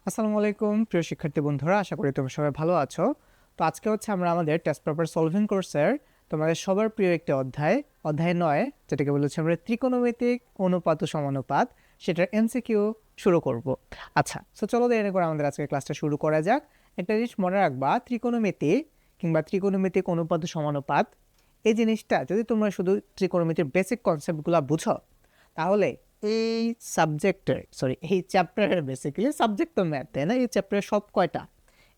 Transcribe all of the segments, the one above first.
আসসালামু আলাইকুম প্রিয় শিক্ষার্থী বন্ধুরা, আশা করি তোমরা সবাই ভালো আছো। তো আজকে হচ্ছে আমরা আমাদের টেস্ট পেপার সলভিং কোর্সের তোমাদের সবার প্রিয় একটি অধ্যায় 9, যেটাকে বলা হচ্ছে আমরা ত্রিকোণমিতিক অনুপাত ও সমানুপাত, সেটার এমসিকিউ শুরু করব। আচ্ছা, তো চলো দেরি না করে আমাদের আজকের ক্লাসটা শুরু করা যাক। একটা জিনিস মনে রাখবা, ত্রিকোণমিতি কিংবা ত্রিকোণমিতিক অনুপাত ও সমানুপাত এই জিনিসটা যদি তোমরা শুধু ত্রিকোণমিতির বেসিক কনসেপ্টগুলো বুঝো, তাহলে এই এই চ্যাপ্টারের বেসিক্যালি সাবজেক্ট তো ম্যাথ, তাই না? এই চ্যাপ্টারের সব কয়টা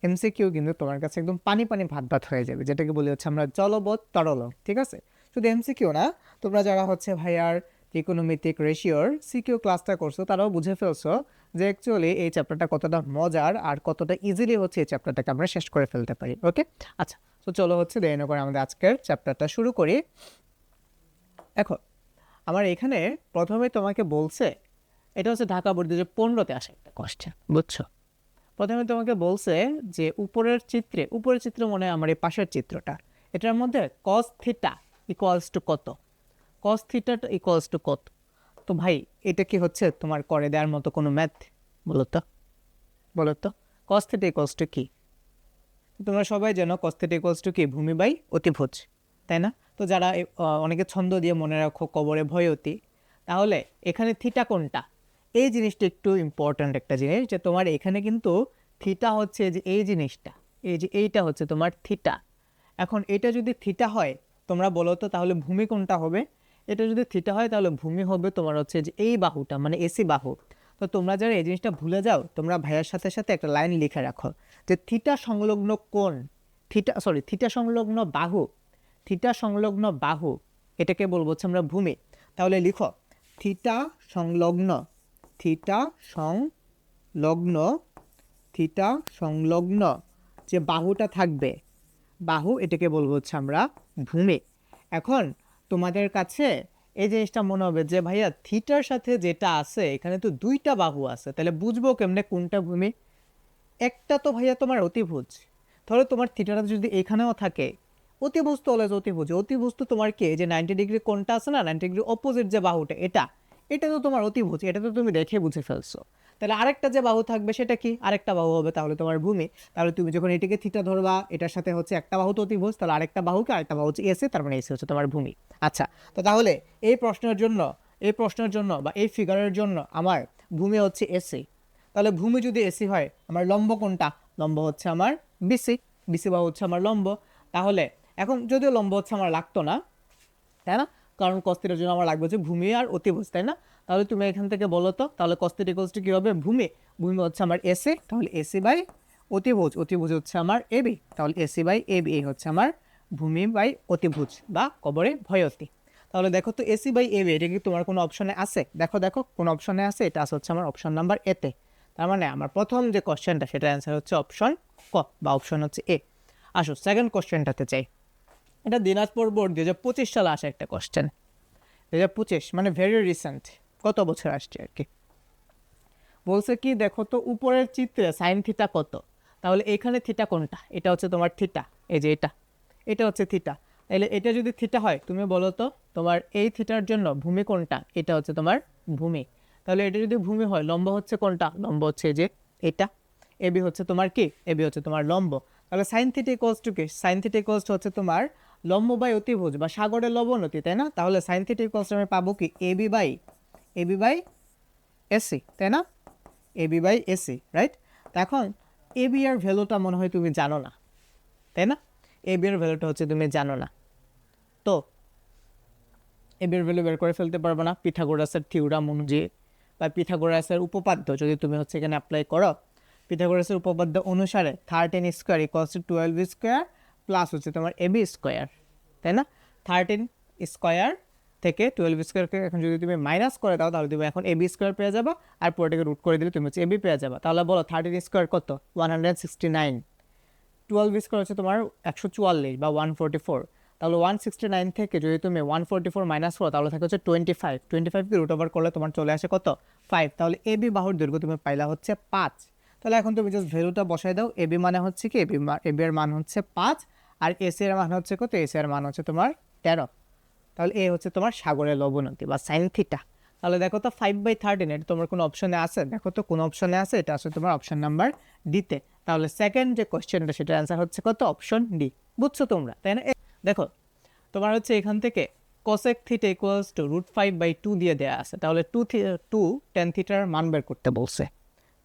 এমসিকিউ কিন্তু তোমার কাছে একদম পানি পানি ভাত ভাত হয়ে যাবে, যেটাকে বলি হচ্ছে আমরা জলবৎ তরল। ঠিক আছে, শুধু এমসিকিউ না, তোমরা যারা হচ্ছে ভাইয়ার ত্রিকোণমিতিক রেশিওর সিকিউ ক্লাসটা করছো তারাও বুঝে ফেলছো যে অ্যাকচুয়ালি এই চ্যাপ্টারটা কতটা মজার আর কতটা ইজিলি হচ্ছে এই চ্যাপ্টারটাকে আমরা শেষ করে ফেলতে পারি। ওকে, আচ্ছা, তো চলো হচ্ছে দেরি না করে আমাদের আজকের চ্যাপ্টারটা শুরু করি। এখন আমার এখানে প্রথমে তোমাকে বলছে, এটা হচ্ছে ঢাকা বোর্ড 2015-তে আসে একটা কোশ্চেন, বুঝছো? প্রথমে তোমাকে বলছে যে উপরের চিত্র মনে হয় আমার এই পাশের চিত্রটা, এটার মধ্যে কস থিটা ইকুয়ালস টু কত, কস থিটাটা ইকুয়ালস টু কত। তো ভাই, এটা কি হচ্ছে তোমার করে দেওয়ার মতো কোনো ম্যাথ? বলো তো, বলো তো, কস থিটা ইকুয়ালস টু কি? তোমরা সবাই জানো কস থিটা ইকুয়ালস টু কি, ভূমি বাই অতিভুজ, তাই না? তো যারা অনেকে ছন্দ দিয়ে মনে রাখো কবরে ভয়তী, তাহলে এখানে থিটা কোনটা, এই জিনিসটা একটু ইম্পর্ট্যান্ট একটা জিনিস, যে তোমার এখানে কিন্তু থিটা হচ্ছে যে এই জিনিসটা, এই যে এইটা হচ্ছে তোমার থিটা। এখন এটা যদি থিটা হয়, তোমরা বলো তো তাহলে ভূমি কোনটা হবে? এটা যদি থিটা হয় তাহলে ভূমি হবে তোমার হচ্ছে যে এই বাহুটা, মানে এসি বাহু। তো তোমরা যারা এই জিনিসটা ভুলে যাও, তোমরা ভাইয়ার সাথে সাথে একটা লাইন লিখে রাখো যে থিটা সংলগ্ন কোণ, থিটা সংলগ্ন বাহু, থিটা সংলগ্ন বাহু, এটাকে বলবো হচ্ছে আমরা ভূমি। তাহলে লিখো থিটা সংলগ্ন, থিটা সংলগ্ন, থিটা সংলগ্ন যে বাহুটা থাকবে, বাহু, এটাকে বলবো হচ্ছে আমরা ভূমি। এখন তোমাদের কাছে এই জিনিসটা মনে হবে যে ভাইয়া থিটার সাথে যেটা আছে এখানে তো দুইটা বাহু আছে, তাহলে বুঝবো কেমনে কোনটা ভূমি? একটা তো ভাইয়া তোমার অতিভুজ, ধরো তোমার থিটাটা যদি এখানেও থাকে, অতিভুজ তো অলওয়েজ অতিভুজ, অতিভুজ তো তোমার কি যে 90 ডিগ্রি কোণটা আছে না, 90 ডিগ্রি অপোজিট যে বাহুটা, এটা এটা তো তোমার অতিভুজ, এটা তো তুমি দেখে বুঝে ফেলছো। তাহলে আরেকটা যে বাহু থাকবে সেটা কি, আরেকটা বাহু হবে, তাহলে তোমার ভূমি। তাহলে তুমি যখন এটাকে থিটা ধরবা, এটার সাথে হচ্ছে একটা বাহু তো অতিভুজ, তাহলে আরেকটা বাহুকে আরেকটা বাহু হচ্ছে এসে, তার মানে এসে হচ্ছে তোমার ভূমি। আচ্ছা, তো তাহলে এই প্রশ্নের জন্য বা এই ফিগারের জন্য আমার ভূমি হচ্ছে এসি। তাহলে ভূমি যদি এসি হয়, আমার লম্ব কোনটা? লম্ব হচ্ছে আমার বিসি, বিসি বাহু হচ্ছে আমার লম্ব। তাহলে এখন যদিও লম্ব হচ্ছে আমার লাগতো না, তাই না, কারণ কস্তিটার জন্য আমার লাগবে হচ্ছে ভূমি আর অতিভুজ, তাই না? তাহলে তুমি এখান থেকে বলো তো, তাহলে কস্তিট ইকুয়ালস টু কী হবে? ভূমি, ভূমি হচ্ছে আমার এসি, তাহলে এসি বাই অতিভুজ, অতিভুজ হচ্ছে আমার এবি, তাহলে এসি বাই এবি, এই হচ্ছে আমার ভূমি বাই অতিভুজ বা কবরে ভয়তী। তাহলে দেখো তো এসি বাই এবি, এটা কি তোমার কোনো অপশনে আছে? দেখো দেখো কোন অপশনে আছে, এটা আছে হচ্ছে আমার অপশন নাম্বার এতে। তার মানে আমার প্রথম যে কোশ্চেনটা সেটার অ্যান্সার হচ্ছে অপশন ক বা অপশন হচ্ছে এ। আসো সেকেন্ড কোশ্চেনটাতে চাই। এটা দিনাজপুর বোর্ড 2025 সালে আসা একটা কোশ্চেন, 2025 মানে ভেরি রিসেন্ট, কত বছর আসছে আর কি। বলছে কি দেখো তো উপরের চিত্রে সাইন থিটা কত, তাহলে এখানে থিটা কোনটা? এটা হচ্ছে তোমার থিটা, এই যে এটা, এটা হচ্ছে থিটা। তাহলে এটা যদি থিটা হয়, তুমি বলো তো তোমার এই থিটার জন্য ভূমি কোনটা? এটা হচ্ছে তোমার ভূমি। তাহলে এটা যদি ভূমি হয়, লম্ব হচ্ছে কোনটা? লম্ব হচ্ছে এই যে এটা, এবি হচ্ছে তোমার কি, এবি হচ্ছে তোমার লম্ব। তাহলে সাইন থিটা ইকুয়ালস টু কি? সাইন থিটা ইকুয়ালস টু হচ্ছে তোমার লম্ব বাই অতিভুজ বা সাগরের লবণতি, তাই না? তাহলে সাইন থিটা ইকুয়ালস আমি পাবো কি, এবি বাই এসি, তাই না? AB by AC, right? এখন এবি এর ভ্যালুটা মনে হয় তুমি জানো না, তাই না? এবি এর ভ্যালুটা হচ্ছে তুমি জানো না, তো এবি এর ভ্যালু বের করে ফেলতে পারবো না পিথাগোরাসের থিওরাম অনুযায়ী বা পিথাগোরাসের উপপাদ্য যদি তুমি হচ্ছে এখানে অ্যাপ্লাই করো। পিথাগোরাসের উপপাদ্য অনুসারে 13 square equals to 12 square plus হচ্ছে তোমার এবি স্কোয়ার, তাই না? 13 স্কোয়ার থেকে 12 স্কোয়ারকে এখন যদি তুমি মাইনাস করে দাও, তাহলে তুমি এখন এবি স্কোয়ার পেয়ে যাবা, আর পুরোটাকে রুট করে দিলে তুমি হচ্ছে এবি পেয়ে যাবা। তাহলে বলো 13 স্কোয়ার কত? 169। 12 স্কোয়ার হচ্ছে তোমার 144 বা 144। তাহলে 169 থেকে যদি তুমি 144 মাইনাস করো, তাহলে থাকে হচ্ছে 25, 25কে রুট ওভার করলে তোমার চলে আসে কত? 5। তাহলে এবি বাহুর দৈর্ঘ্য তুমি পাইলা হচ্ছে 5। তাহলে এখন তুমি জাস্ট ভ্যালুটা বসাই দাও, এবি মানে হচ্ছে কি, এবি এর মান হচ্ছে 5, আর এসি এর মান হচ্ছে কত? এসি এর মান হচ্ছে তোমার 13। তাহলে এ হচ্ছে তোমার সাগরের লবণাঙ্ক বা সাইন থিটা। তাহলে দেখো তো 5/13 এটা তোমার কোনো অপশনে আছে? দেখো তো কোনো অপশনে আছে? এটা আছে তোমার অপশন নাম্বার ডিতে। তাহলে সেকেন্ড যে কোশ্চেনটা সেটার অ্যান্সার হচ্ছে কত? Option D. বুঝছো তোমরা, তাই না? দেখো তোমার হচ্ছে এখান থেকে cosec থিটা ইকুয়ালস টু √5/2 দিয়ে দেওয়া আছে। তাহলে 2 tan থিটার মান বের করতে বলছে,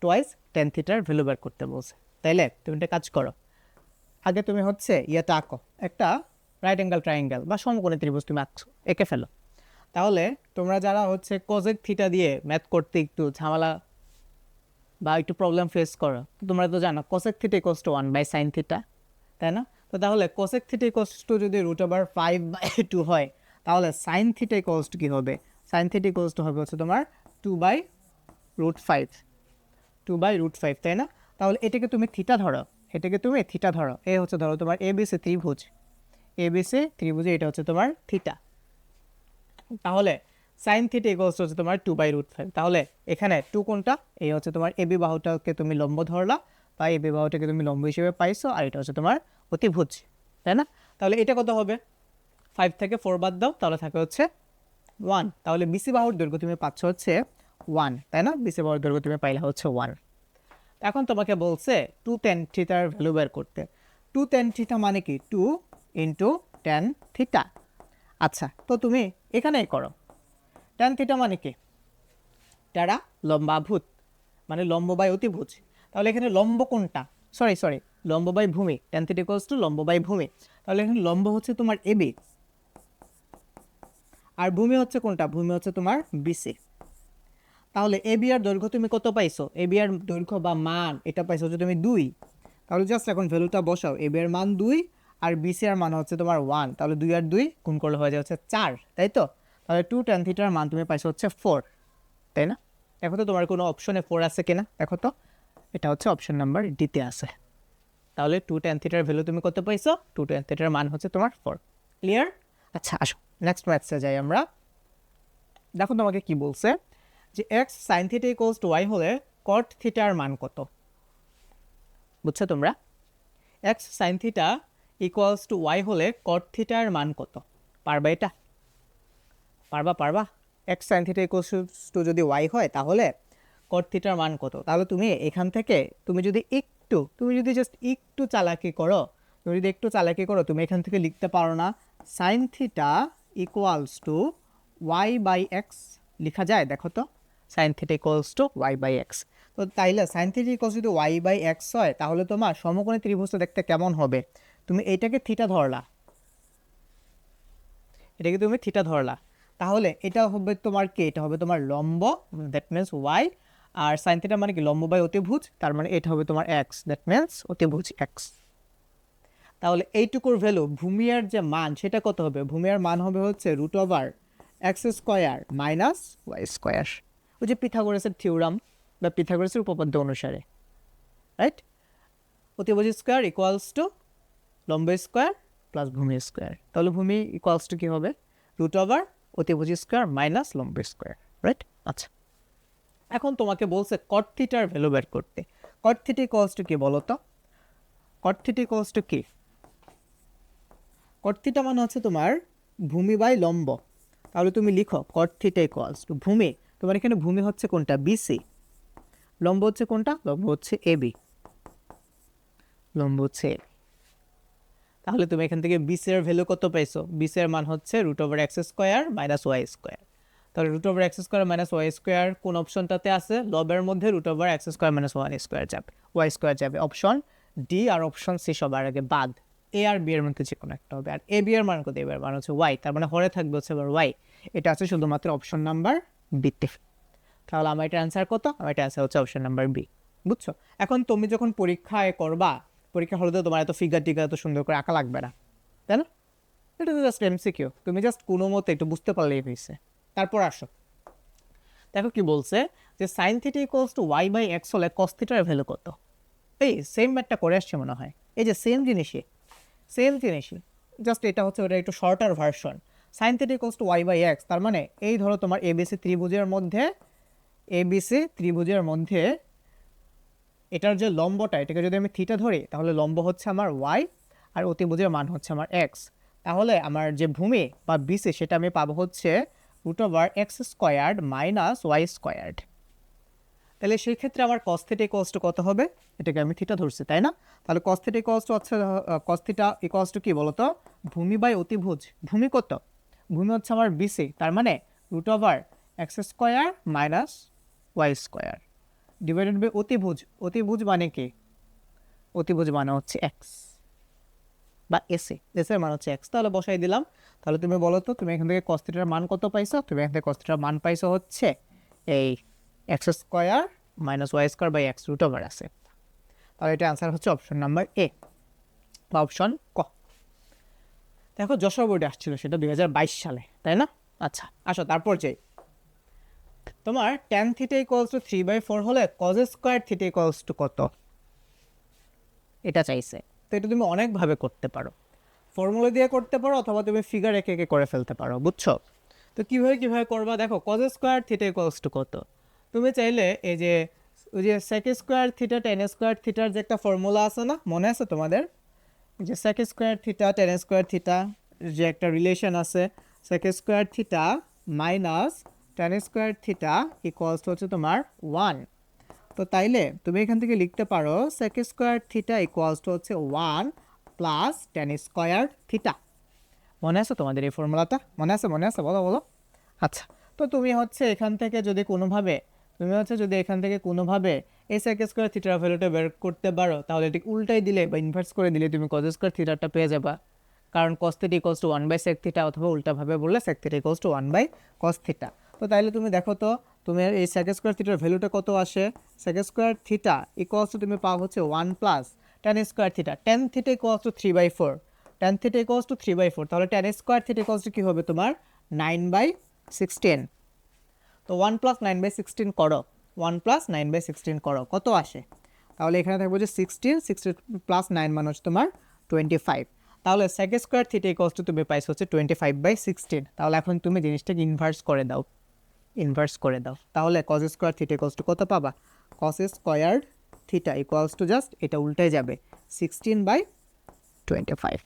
টোয়াইস tan থিটার ভ্যালু বের করতে বলছে। তাইলে তুমি একটা কাজ করো, আগে তুমি হচ্ছে ইয়েটা আঁকো, একটা রাইট অ্যাঙ্গেল ট্রায়াঙ্গেল বা সমকোণী ত্রিভুজ তুমি আঁকছো, এঁকে ফেলো। তাহলে তোমরা যারা হচ্ছে cosec থিটা দিয়ে ম্যাথ করতে একটু ঝামেলা বা একটু প্রবলেম ফেস করো, তো তোমরা তো জানো cosec theta equals two 1/sin theta, তাই না? তো তাহলে cosec থিটা ইকুয়ালস টু যদি √5/2 হয়, তাহলে sin থিটা ইকুয়ালস টু কী হবে? sin থিটা ইকুয়ালস টু হবে হচ্ছে তোমার 2/√5, 2/√5, তাই না? তাহলে এটাকে তুমি থিটা ধরো, এটাকে তুমি থিটা ধরো, এ হচ্ছে ধরো তোমার এবিসি ত্রিভুজ, এবিসি ত্রিভুজে এটা হচ্ছে তোমার থিটা। তাহলে সাইন থিটা ইকুয়ালস হচ্ছে তোমার 2/√5। তাহলে এখানে 2 কোনটা? এই হচ্ছে তোমার এবি বাহুটাকে তুমি লম্ব ধরলা, বা এবি বাহুটাকে তুমি লম্ব হিসেবে পাইছো, আর এটা হচ্ছে তোমার অতিভুজ, তাই না? তাহলে এটা কত হবে? 5 থেকে 4 বাদ দাও, তাহলে থাকে হচ্ছে 1। তাহলে বিসি বাহুর দৈর্ঘ্য তুমি পাচ্ছ হচ্ছে 1, তাই না? বিসি বাহুর দৈর্ঘ্য তুমি পাইলে হচ্ছে 1। এখন তোমাকে বলছে 2 tan থিটার ভ্যালু বের করতে। 2 tan থিটা মানে কি? 2 ইন্টু tan থিটা। আচ্ছা, তো তুমি এখানেই করো। tan থিটা মানে কি? ট্যারা লম্বাভূত, মানে লম্ব বাই অতিভুজ। তাহলে এখানে লম্ব কোনটা? সরি, লম্ব বাই ভূমি। tan থিটা ইকুয়ালস টু লম্ব বাই ভূমি। তাহলে এখানে লম্ব হচ্ছে তোমার এবি, আর ভূমি হচ্ছে কোনটা? ভূমি হচ্ছে তোমার বিসি। তাহলে এবি আর দৈর্ঘ্য তুমি কত পাইছো? এবি আর দৈর্ঘ্য বা মান এটা পাইছো হচ্ছে তুমি 2। তাহলে জাস্ট এখন ভ্যালুটা বসাও, এবি এর মান 2 আর বিসি এর মান হচ্ছে তোমার 1। তাহলে 2 আর 2 গুণ করলে হয়ে যায় হচ্ছে 4, তাই তো? তাহলে 2 tan থিটার মান তুমি পাইছো হচ্ছে 4, তাই না? দেখো তো তোমার কোনো অপশনে 4 আছে কিনা, দেখো তো। এটা হচ্ছে অপশন নাম্বার ডিতে আছে। তাহলে 2 tan থিটার ভ্যালু তুমি কত পাইছো? 2 tan থিটার মান হচ্ছে তোমার 4। ক্লিয়ার? আচ্ছা, আসো নেক্সট ম্যাথসে যাই আমরা। দেখো তোমাকে কি বলছে, যে x sine theta equals to y হলে কট থিটার মান কত? বুঝছো তোমরা? X sine theta equals to y হলে কট থিটার মান কত? পারবা এটা? পারবা? X sine theta equals to যদি ওয়াই হয়, তাহলে কট থিটার মান কত? তাহলে তুমি এখান থেকে তুমি যদি জাস্ট একটু চালাকি করো, তুমি এখান থেকে লিখতে পারো না sine theta equals to y by x লেখা যায়? দেখো তো, sine theta equals to y by x. তো তাইলে সাইন থিটা ইকুয়ালস যদি ওয়াই বাই এক্স হয়, তাহলে তোমার সমকোণী ত্রিভুজটা দেখতে কেমন হবে? তুমি এইটাকে থিটা ধরলা, এটাকে তুমি থিটা ধরলা, তাহলে এটা হবে তোমার কি? এটা হবে তোমার লম্ব, দ্যাট মিনস ওয়াই। আর সাইন থিটা মানে কি? লম্ব বাই অতিভুজ, তার মানে এটা হবে তোমার এক্স, দ্যাট মিনস অতিভুজ এক্স। তাহলে এইটুকুর ভ্যালু ভূমিয়ার যে মান সেটা কত হবে? ভূমিয়ার মান হবে হচ্ছে √x² মাইনাস y²। ওই যে পিথাগোরাসের থিওরাম বা পিথাগোরাসের উপপাদ্য অনুসারে, রাইট? অতিভুজ স্কোয়ার ইকুয়ালস টু লম্ব স্কোয়ার প্লাস ভূমি স্কোয়ার। তাহলে ভূমি ইকুয়ালস টু কী হবে? √অতিভুজ স্কোয়ার মাইনাস লম্ব স্কোয়ার, রাইট? আচ্ছা, এখন তোমাকে বলছে কট থিটার ভ্যালু বের করতে। কট থিটা ইকুয়ালস টু কি বলো তো? কট থিটা ইকুয়ালস টু কি? কট থিটা মানে হচ্ছে তোমার ভূমি বাই লম্ব। তাহলে তুমি লিখো কট থিটা ইকুয়ালস টু ভূমি, তোমার এখানে ভূমি হচ্ছে কোনটা? বিসি। লম্ব হচ্ছে কোনটা? লম্ব হচ্ছে এবি, লম্ব হচ্ছে এবি। তাহলে তুমি এখান থেকে বিসি এর ভ্যালু কত পাইছো? বিসি এর মান হচ্ছে √x² মাইনাস y²। তাহলে √x² মাইনাস y² কোন অপশনটাতে আছে? লবের মধ্যে √x² মাইনাস y² যাবে, y² যাবে। অপশন ডি আর অপশন সি সবার আগে বাদ। এ আর বি এর মধ্যে যে কোনো একটা হবে। আর এ বি এর মান কত? এ বি এর মান হচ্ছে ওয়াই, তার মানে হরে থাকবে হচ্ছে আবার ওয়াই। এটা আছে শুধুমাত্র অপশন নাম্বার বিতে। তাহলে আমার এটা অ্যান্সার কত? আমার এটা অ্যান্সার হচ্ছে অপশন নাম্বার বি। বুঝছো? এখন তুমি যখন পরীক্ষায় করবা, পরীক্ষা হলে তো তোমার এত ফিগার টিগার এত সুন্দর করে আঁকা লাগবে না, তাই না? এটা তো জাস্ট এমসিকিউ, তুমি জাস্ট কোনো মতে একটু বুঝতে পারলেই হয়েছে। তারপর আসো, দেখো কি বলছে, যে sine theta equals to y by x হলে কস থিটার ভ্যালু কত? এই সেম ম্যাথটা করে আসছে মনে হয়, এই যে সেম জিনিসই, জাস্ট এটা হচ্ছে ওটা একটু shorter version. Sine theta equals to y by x, তার মানে এই ধরো তোমার এবিসি ত্রিভুজের মধ্যে এটার যে লম্বটা, এটাকে যদি আমি থিটা ধরি, তাহলে লম্ব হচ্ছে আমার ওয়াই আর অতিভুজের মান হচ্ছে আমার এক্স। তাহলে আমার যে ভূমি বা বিসি সেটা আমি পাবো হচ্ছে root over x squared minus y squared. তাহলে সেই ক্ষেত্রে আমার কস থিটা ইকুয়ালস টু কত হবে? এটাকে আমি থিটা ধরছি, তাই না? তাহলে কস থিটা ইকুয়ালস টু হচ্ছে কস থিটা ইকুয়ালস টু কি বলতো? ভূমি বাই অতিভুজ। ভূমি কত? ভূমি হচ্ছে আমার বিসি, তার মানে root over x square minus y square divided by অতিভুজ। অতিভুজ মানে কি? অতিভুজ মানে হচ্ছে এক্স বা এসে, এসের মান হচ্ছে এক্স। তাহলে বসাই দিলাম। তাহলে তুমি বলো তো, তুমি এখান থেকে কস থিটার মান কত পাইছো? তুমি এখান থেকে কস থিটার মান পাইছো হচ্ছে এই x square minus y square by x root over আছে। তাহলে এটা অ্যান্সার হচ্ছে অপশন নাম্বার এ বা অপশন ক। দেখো যশোর বোর্ডে আসছিল সেটা 2022 সালে, তাই না? আচ্ছা আসো তারপর যাই। তোমার ট্যান থিটা ইকুয়ালস টু 3/4 হলে cause square theta equals to কত? এটা চাইছে। তো এটা তুমি অনেকভাবে করতে পারো, ফর্মুলা দিয়ে করতে পারো, অথবা তুমি ফিগার এঁকে এঁকে করে ফেলতে পারো, বুঝছো? তো কীভাবে করবা? দেখো cos square theta equals to কত? তুমি চাইলে এই যে ওই যে sec square theta tan square থিটার যে একটা ফর্মুলা আছে না, মনে আছে তোমাদের? যে sec square theta tan square theta যে একটা রিলেশন আছে, sec square theta minus tan square theta equals to হচ্ছে তোমার 1। তো তাইলে তুমি এখান থেকে লিখতে পারো sec square theta equals to হচ্ছে 1 প্লাস টেন স্কোয়ার থিটা। মনে আছে তোমাদের এই ফর্মুলাটা? মনে আছে? বলো বলো। আচ্ছা, তো তুমি হচ্ছে এখান থেকে যদি কোনোভাবে এই সেক স্কোয়ার থিটার ভ্যালুটা বের করতে পারো, তাহলে এটি উল্টাই দিলে বা ইনভার্স করে দিলে তুমি কজ স্কোয়ার থিটাটা পেয়ে যাবা। কারণ cos theta equals to 1/sec theta, অথবা উল্টাভাবে বললে sec theta equals to 1/cos theta. তো তাইলে তুমি দেখো তো, তুমি এই সেক স্কোয়ার থিটার ভ্যালুটা কত আসে? Sec square theta equals to তুমি পাও হচ্ছে 1 plus tan square theta. Tan theta equals to 3/4, tan theta equals to 3/4, তাহলে tan square theta equals to কী হবে তোমার? 9/16। তো 1 প্লাস 9/16 করো, 1 প্লাস 9/16 করো, কত আসে? তাহলে এখানে থাকবো যে 16 প্লাস 9 মানে হচ্ছে তোমার 25। তাহলে sec square theta equals to তুমি পাইছো হচ্ছে 25/16। তাহলে এখন তুমি জিনিসটাকে ইনভার্স করে দাও, তাহলে cause square theta equals to কত পাবা? কস square theta equals two just এটা উল্টে যাবে 16/25।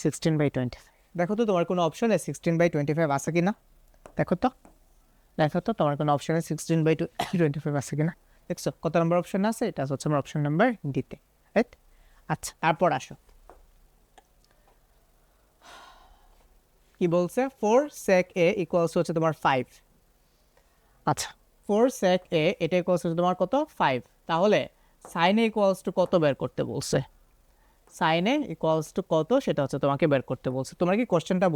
16/25। দেখো তো তোমার কোনো অপশনে 16/25 আছে কি না? দেখো তো তোমার কোনো অপশনে 16/25 আছে কিনা? দেখছো কত নম্বর অপশন আছে? এটা হচ্ছে আমার অপশন নাম্বার ডিতে, রাইট? আচ্ছা তারপর আসো, কি বলছে? 4 sec a ইকুয়ালস হচ্ছে তোমার 5। আচ্ছা 4 sec a এটা ইকুয়ালস হচ্ছে তোমার কত? 5। তাহলে সাইন a ইকুয়ালস টু কত বের করতে বলছে? সাইন a ইকুয়ালস টু কত সেটা হচ্ছে তোমাকে বের করতে বলছে। তোমরা কি কোশ্চেনটা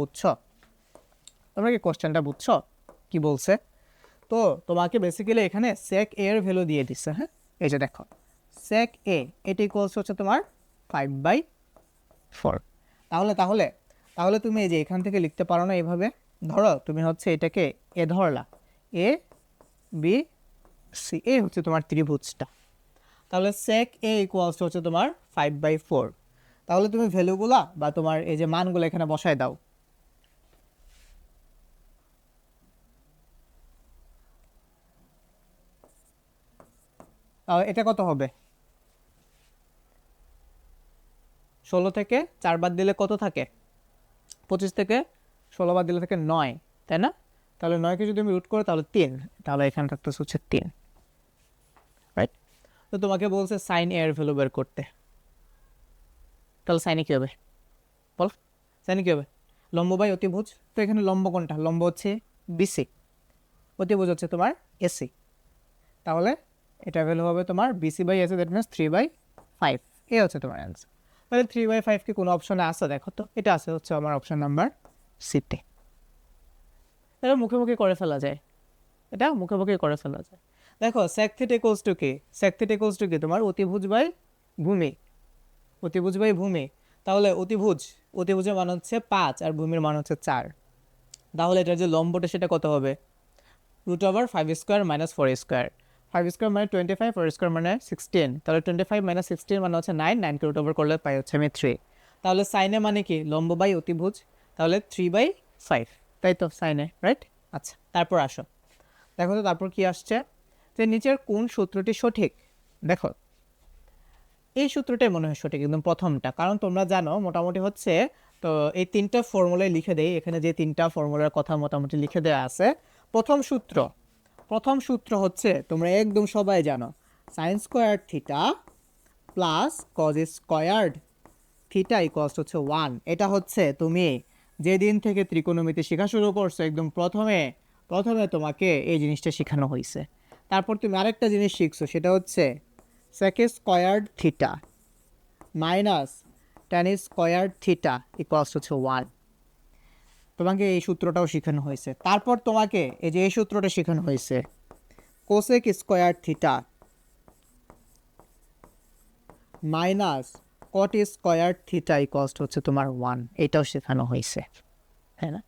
বুঝছো? কি বলছে? তো তোমাকে বেসিক্যালি এখানে sec a এর ভ্যালু দিয়ে দিচ্ছে। হ্যাঁ, এই যে দেখো sec a এটা ইকুয়ালস হচ্ছে তোমার 5/4। তাহলে তুমি এই যে এখান থেকে লিখতে পারো না এইভাবে? ধরো তুমি হচ্ছে এটাকে এ ধরলা, এ বি সি, এ হচ্ছে তোমার ত্রিভুজটা। তাহলে sec a ইকুয়ালস হচ্ছে তোমার 5/4। তাহলে তুমি ভ্যালুগুলা বা তোমার এই যে মানগুলো এখানে বসায় দাও। তাহলে এটা কত হবে? 16 থেকে 4 বাদ দিলে কত থাকে? 25 থেকে 16 বাদ দিলে থাকে 9, তাই না? তাহলে 9কে যদি আমি রুট করো তাহলে 3, তাহলে এখানে থাকতেছে হচ্ছে 3, রাইট? তো তোমাকে বলছে সাইন এর ভ্যালু বের করতে। তাহলে সাইনে কী হবে বলো? সাইনে কী হবে? লম্ব বাই অতিভুজ। তো এখানে লম্ব কোনটা? লম্ব হচ্ছে বিসি, অতিভুজ হচ্ছে তোমার এসি। তাহলে এটা ভ্যালু হবে তোমার BC/AC, দ্যাট মিনস 3/5। এ হচ্ছে তোমার অ্যান্সার। তাহলে 3/5 কি কোনো অপশনে আছে? দেখো তো, এটা আছে হচ্ছে আমার অপশন নাম্বার সিতে। এটা মুখে করে ফেলা যায়, দেখো sec থিটা ইকুয়ালস টু কি? sec থিটা ইকুয়ালস টু কি? তোমার অতিভুজ বাই ভূমি। তাহলে অতিভুজের মান হচ্ছে 5 আর ভূমির মান হচ্ছে 4। তাহলে এটার যে লম্বটা সেটা কত হবে? Root over 5² minus 4²। 5² মানে 25, 4² মানে 16। তাহলে 25 মাইনাস 16 মানে হচ্ছে 9, 9কে রুট ওভার করলে পাই হচ্ছে আমি 3। তাহলে সাইনে মানে কি? লম্ব বাই অতিভুজ, তাহলে 3/5, তাই তো সাইনে, রাইট? আচ্ছা তারপর আসো, দেখো তো তারপর কি আসছে, যে নিচের কোন সূত্রটি সঠিক? দেখো এই সূত্রটাই মনে হয় সঠিক, একদম প্রথমটা। কারণ তোমরা জানো মোটামুটি হচ্ছে তো এই তিনটা ফর্মুলায় লিখে দেই, এখানে যে তিনটা ফর্মুলার কথা মোটামুটি লিখে দেওয়া আছে। প্রথম সূত্র হচ্ছে তোমরা একদম সবাই জানো, sign square theta plus cause squared theta equals হচ্ছে 1। এটা হচ্ছে তুমি যেদিন থেকে ত্রিকোণমিতি শেখা শুরু করছো একদম প্রথমে তোমাকে এই জিনিসটা শেখানো হয়েছে। তারপর তুমি আরেকটা জিনিস শিখছো, সেটা হচ্ছে sec squared theta minus tan squared theta equals হচ্ছে 1। তোমাকে এই সূত্রটাও শেখানো হয়েছে। তারপর তোমাকে এই যে এই সূত্রটা শেখানো হয়েছে, cosec square theta minus cot square theta equals হচ্ছে তোমার 1, এটাও শেখানো হয়েছে, হ্যাঁ না?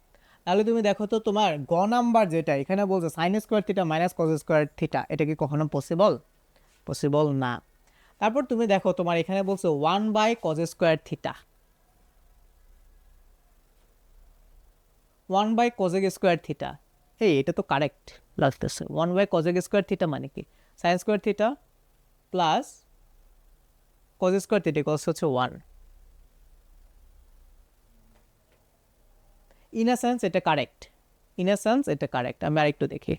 তাহলে তুমি দেখো তো তোমার গ নাম্বার যেটা এখানে বলছে sign square theta minus cos square theta, এটা কি কখনো পসিবল না। তারপর তুমি দেখো তোমার এখানে বলছে 1/cos square theta, 1/cos square theta, এটা তো কারেক্ট লাগতেছে। 1/cos স্কোয়ার থিটা মানে কি sign square theta plus cos square theta equals হচ্ছে 1। ইন আ সেন্স এটা কারেক্ট। আমি আরেকটু দেখি,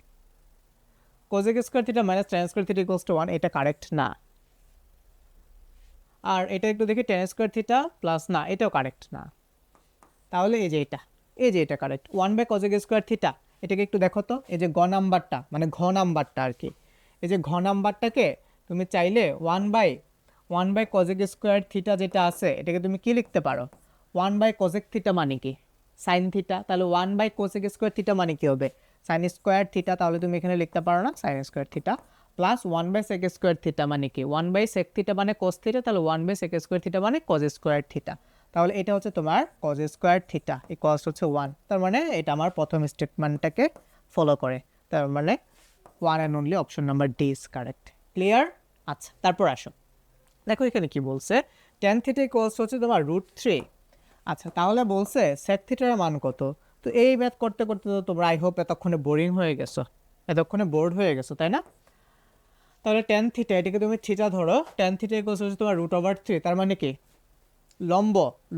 cos square theta minus tan square theta equals to 1, এটা কারেক্ট না। আর এটা একটু দেখি tan স্কোয়ার থিটা প্লাস, না এটাও কারেক্ট না। তাহলে এই যে এটা কারেক্ট 1/cos স্কোয়ার থিটা। এটাকে একটু দেখো তো, এই যে ঘ নাম্বারটা আর কি, এই যে ঘ নাম্বারটাকে তুমি চাইলে 1/cos স্কোয়ার থিটা যেটা আছে এটাকে তুমি কি লিখতে পারো, 1/cos থিটা মানে কি সাইন থিটা, তাহলে 1/cos স্কোয়ার থিটা মানে কি হবে সাইন স্কোয়ার থিটা, তাহলে তুমি এখানে লিখতে পারো না sign square theta plus 1/sec square theta মানে কি 1/sec থিটা মানে cos থিটা, তাহলে 1/sec স্কোয়ার থিটা মানে cos স্কোয়ার থিটা। তাহলে এটা হচ্ছে তোমার cos স্কোয়ার থিটা ইকুয়ালস হচ্ছে 1। তার মানে এটা আমার প্রথম স্টেটমেন্টটাকে ফলো করে, তার মানে 1 and only option number D is correct. Clear? আচ্ছা, তারপর আসো দেখো এখানে কি বলছে, tan থিটা ইকুয়ালস হচ্ছে তোমার √3। আচ্ছা, তাহলে বলছে sec থিটার মান কত। তো এই ম্যাথ করতে করতে তো তোমরা আই হোপ এতক্ষণে বোর্ড হয়ে গেছো, তাই না? তাহলে tan থিটা, এটাকে তুমি থিটা ধরো, tan থিটা ইকুয়ালস হচ্ছে তোমার √3, তার মানে কি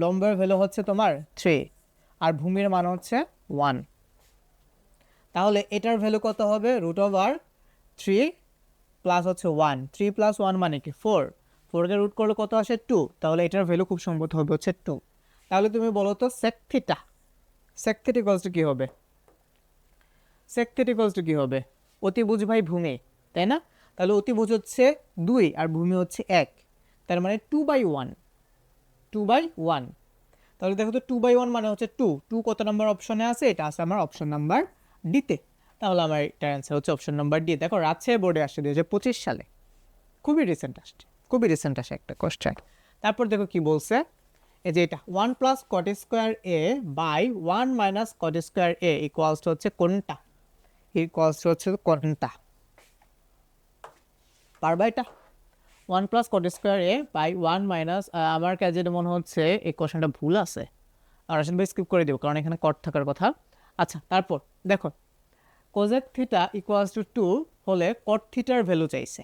লম্বের ভ্যালু হচ্ছে তোমার 3 আর ভূমির মান হচ্ছে 1। তাহলে এটার ভ্যালু কত হবে, √3 প্লাস হচ্ছে 1, 3 প্লাস 1 মানে কি 4, 4কে রুট করলে কত আসে 2, তাহলে এটার ভ্যালু খুব সম্ভবত হবে হচ্ছে 2। তাহলে তুমি বলো তো sec থিটা ইকুয়ালস টু কি হবে, অতিভুজ বাই ভূমি, তাই না? তাহলে অতিভুজ হচ্ছে 2 আর ভূমি হচ্ছে 1, তার মানে 2/1। তাহলে দেখো তো 2/1 মানে হচ্ছে 2 কত নাম্বার অপশনে আছে, এটা আছে আমার অপশন নাম্বার ডিতে। তাহলে আমার এটার অ্যান্সার হচ্ছে অপশন নাম্বার ডি। দেখো রাজশাহী বোর্ডে আসছে 2025 সালে, খুবই রিসেন্ট আসে একটা কোশ্চেন। তারপর দেখো কি বলছে, এই যে এটা 1 plus cot square a by 1 minus cot square a equals হচ্ছে কোনটা, পারবা এটা? 1 plus cot square a by 1 minus, আমার কাছে মনে হচ্ছে এই কোশ্চেনটা ভুল আছে, আর আসলে স্কিপ করে দেবো কারণ এখানে কট থাকার কথা। আচ্ছা, তারপর দেখো কোজেক থিটা ইকুয়ালস টু 2 হলে কট থিটার ভ্যালু চাইছে,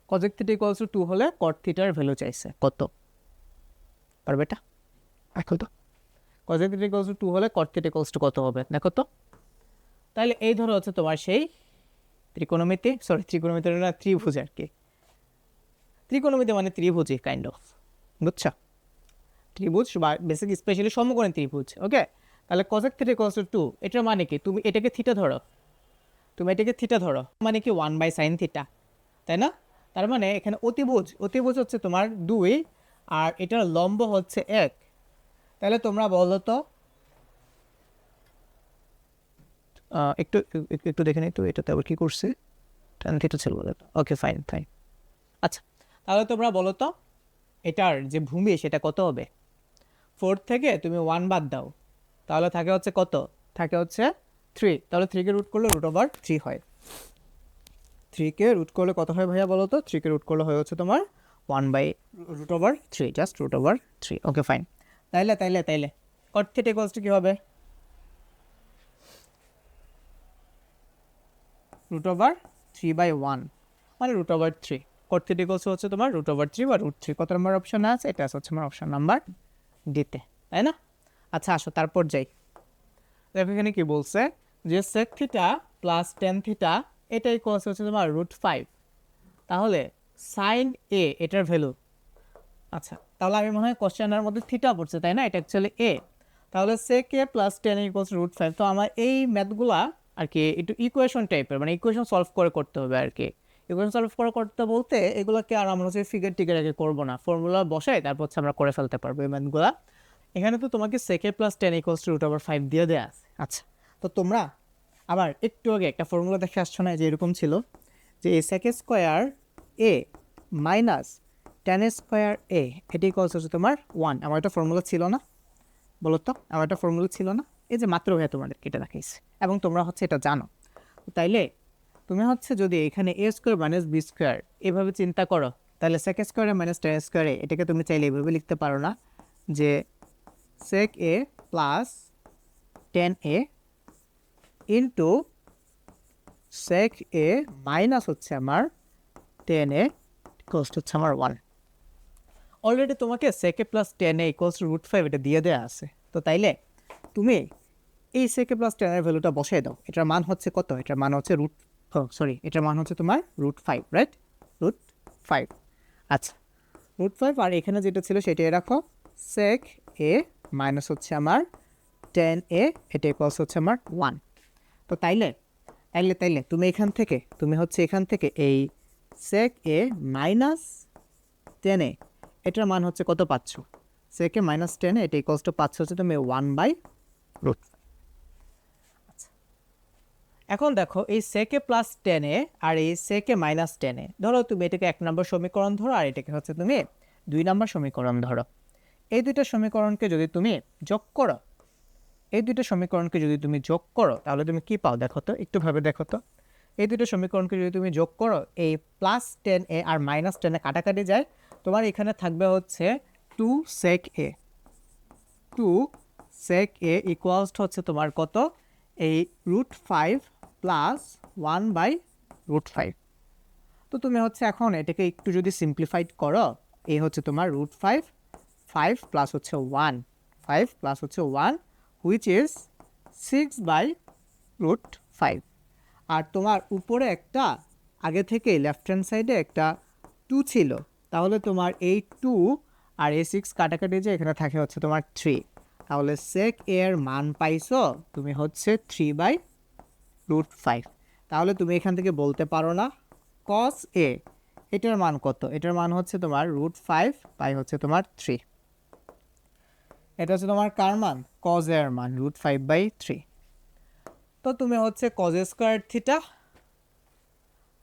কোজেক থিটা ইকুয়ালস টু 2 হলে কট থিটার ভ্যালু চাইছে কত, পারবে এটা? দেখো তো কোজেক থিটা ইকুয়ালস টু 2 হলে কট থিটা ইকুয়ালস টু কত হবে, দেখো তো। তাহলে এই ধরো হচ্ছে তোমার সেই ত্রিকোণমিতি না, ত্রিভুজ আর কি, ত্রিকোণমিতি মানে ত্রিভুজই কাইন্ড অফ, বুঝছো? ত্রিভুজ বা বেসিক স্পেশালি সমকোণী ত্রিভুজ, ওকে। তাহলে কোজেক থিটা ইকুয়ালস টু 2, এটার মানে কি তুমি এটাকে থিটা ধরো, মানে কি 1/sin থিটা, তাই না? তার মানে এখানে অতিভুজ হচ্ছে তোমার 2 আর এটার লম্ব হচ্ছে 1। তাহলে তোমরা বলো তো, একটু একটু দেখে নিই তো এটাতে আবার কি করছে, tan থিটা ছিল, ওকে ফাইন। আচ্ছা, তাহলে তোমরা বলো তো এটার যে ভূমি সেটা কত হবে। 4 থেকে তুমি 1 বাদ দাও, তাহলে থাকে হচ্ছে কত, থাকে হচ্ছে 3। তাহলে 3কে রুট করলে √3 হয়। 3কে রুট করলে কত হয় ভাইয়া বলো তো, 3কে রুট করলে হয় হচ্ছে তোমার 1/√3, জাস্ট √3, ওকে ফাইন। তাইলে কট থিটা ইকুয়ালস টু কি হবে, √3/1 মানে √3। কট থিটা ইকুয়ালস হচ্ছে তোমার √3 বা √3, কত নম্বর অপশন আছে, এটা হচ্ছে আমার অপশন নাম্বার ডিতে, তাই না? আচ্ছা আসো তারপর যাই। দেখো এখানে কি বলছে যে sec theta plus tan theta এটা ইকুয়ালস হচ্ছে তোমার √5। তাহলে সাইন এ এটার ভ্যালু, আচ্ছা তাহলে আমি মনে হয় কোশ্চেনের মধ্যে থিটা পড়ছে, তাই না? এটা অ্যাকচুয়ালি এ। তাহলে সেক এ প্লাস টেন ইকুয়ালস √5। তো আমার এই ম্যাথগুলা আর কি একটু ইকুয়েশন টাইপের, মানে ইকুয়েশন সলভ করে করতে হবে আর কি। ইকুয়েশন সলভ করে করতে বলতে এগুলোকে আর আমরা হচ্ছে ফিগার টিগার আগে করবো না, ফর্মুলা বসাই তারপর হচ্ছে আমরা করে ফেলতে পারবো এই ম্যাথগুলা। এখানে তো তোমাকে সেক এ প্লাস টেন ইকুয়ালস √5 দিয়ে দেওয়া আছে। আচ্ছা, তো তোমরা আবার একটু আগে একটা ফর্মুলা দেখে আসছো না, যে এরকম ছিল যে sec square a minus tan square এ এটি ইকুয়ালস হচ্ছে তোমার 1। আমার একটা ফর্মুলা ছিল না, বলো তো আমার একটা ফর্মুলা ছিল না? এই যে মাত্র ভাইয়া তোমাদেরকে এটা দেখাইছে এবং তোমরা হচ্ছে এটা জানো। তাইলে তুমি হচ্ছে যদি এখানে এ স্কোয়ার মাইনাস বি স্কোয়ার এভাবে চিন্তা করো, তাহলে সেক স্কোয়ারে মাইনাস টেন স্কোয়ারে এটাকে তুমি চাইলে এভাবে লিখতে পারো না যে সেক এ প্লাস টেন এ ইন্টু সেক এ মাইনাস হচ্ছে আমার টেন এ ইকুয়ালস হচ্ছে আমার 1। অলরেডি তোমাকে সেক এ প্লাস টেন এ ইকুয়ালস √5 এটা দিয়ে দেওয়া আছে। তো তাইলে তুমি এই সেক এ প্লাস টেনের ভ্যালুটা বসাই দাও। এটার মান হচ্ছে কত? এটার মান হচ্ছে এটার মান হচ্ছে তোমার √5, রাইট? √5। আচ্ছা, √5 আর এখানে যেটা ছিল সেটাই রাখো। সেক এ মাইনাস হচ্ছে আমার টেন এ এটা ইকুয়ালস হচ্ছে আমার 1। তো তাইলে তাইলে তাইলে তুমি এখান থেকে এই সেক এ মাইনাস টেন এ এটার মান হচ্ছে কত পাচ্ছ? সেকে মাইনাস টেন এটা ইকুয়ালস টু পাচ্ছ হচ্ছে তুমি 1/√5। আচ্ছা, এখন দেখো এই সেকে প্লাস টেনে আর এই সেকে মাইনাস টেনে ধরো তুমি এটাকে 1 নম্বর সমীকরণ ধরো আর এটাকে হচ্ছে তুমি 2 নম্বর সমীকরণ ধরো। এই দুইটা সমীকরণকে যদি তুমি যোগ করো, তাহলে তুমি কি পাও দেখো তো, একটু ভাবে দেখো তো। এই দুটো সমীকরণকে যদি তুমি যোগ করো, এই প্লাস টেন এ আর মাইনাস টেনে কাটাকাটি যায়, তোমার এখানে থাকবে হচ্ছে 2 সেক এ। 2 সেক এ ইকুয়ালস হচ্ছে তোমার কত? এই √5 প্লাস 1/√5। তো তুমি হচ্ছে এখন এটাকে একটু যদি সিম্পলিফাইড করো, এই হচ্ছে তোমার √5, 5 প্লাস হচ্ছে 1, 5 প্লাস হচ্ছে 1 হুইচ ইজ 6/√5। আর তোমার উপরে একটা আগে থেকে লেফট হ্যান্ড সাইডে একটা 2 ছিল, তাহলে তোমার এই 2 আর এই 6 কাটাকাটি যে এখানে থাকে হচ্ছে তোমার 3। তাহলে সেক এর মান পাইছো তুমি হচ্ছে 3/√5। তাহলে তুমি এখান থেকে বলতে পারো না কস এ এটার মান কত? এটার মান হচ্ছে তোমার √5 বাই হচ্ছে তোমার 3। এটা হচ্ছে তোমার কার মান? কজ এর মান √5/3। তো তুমি হচ্ছে cause square theta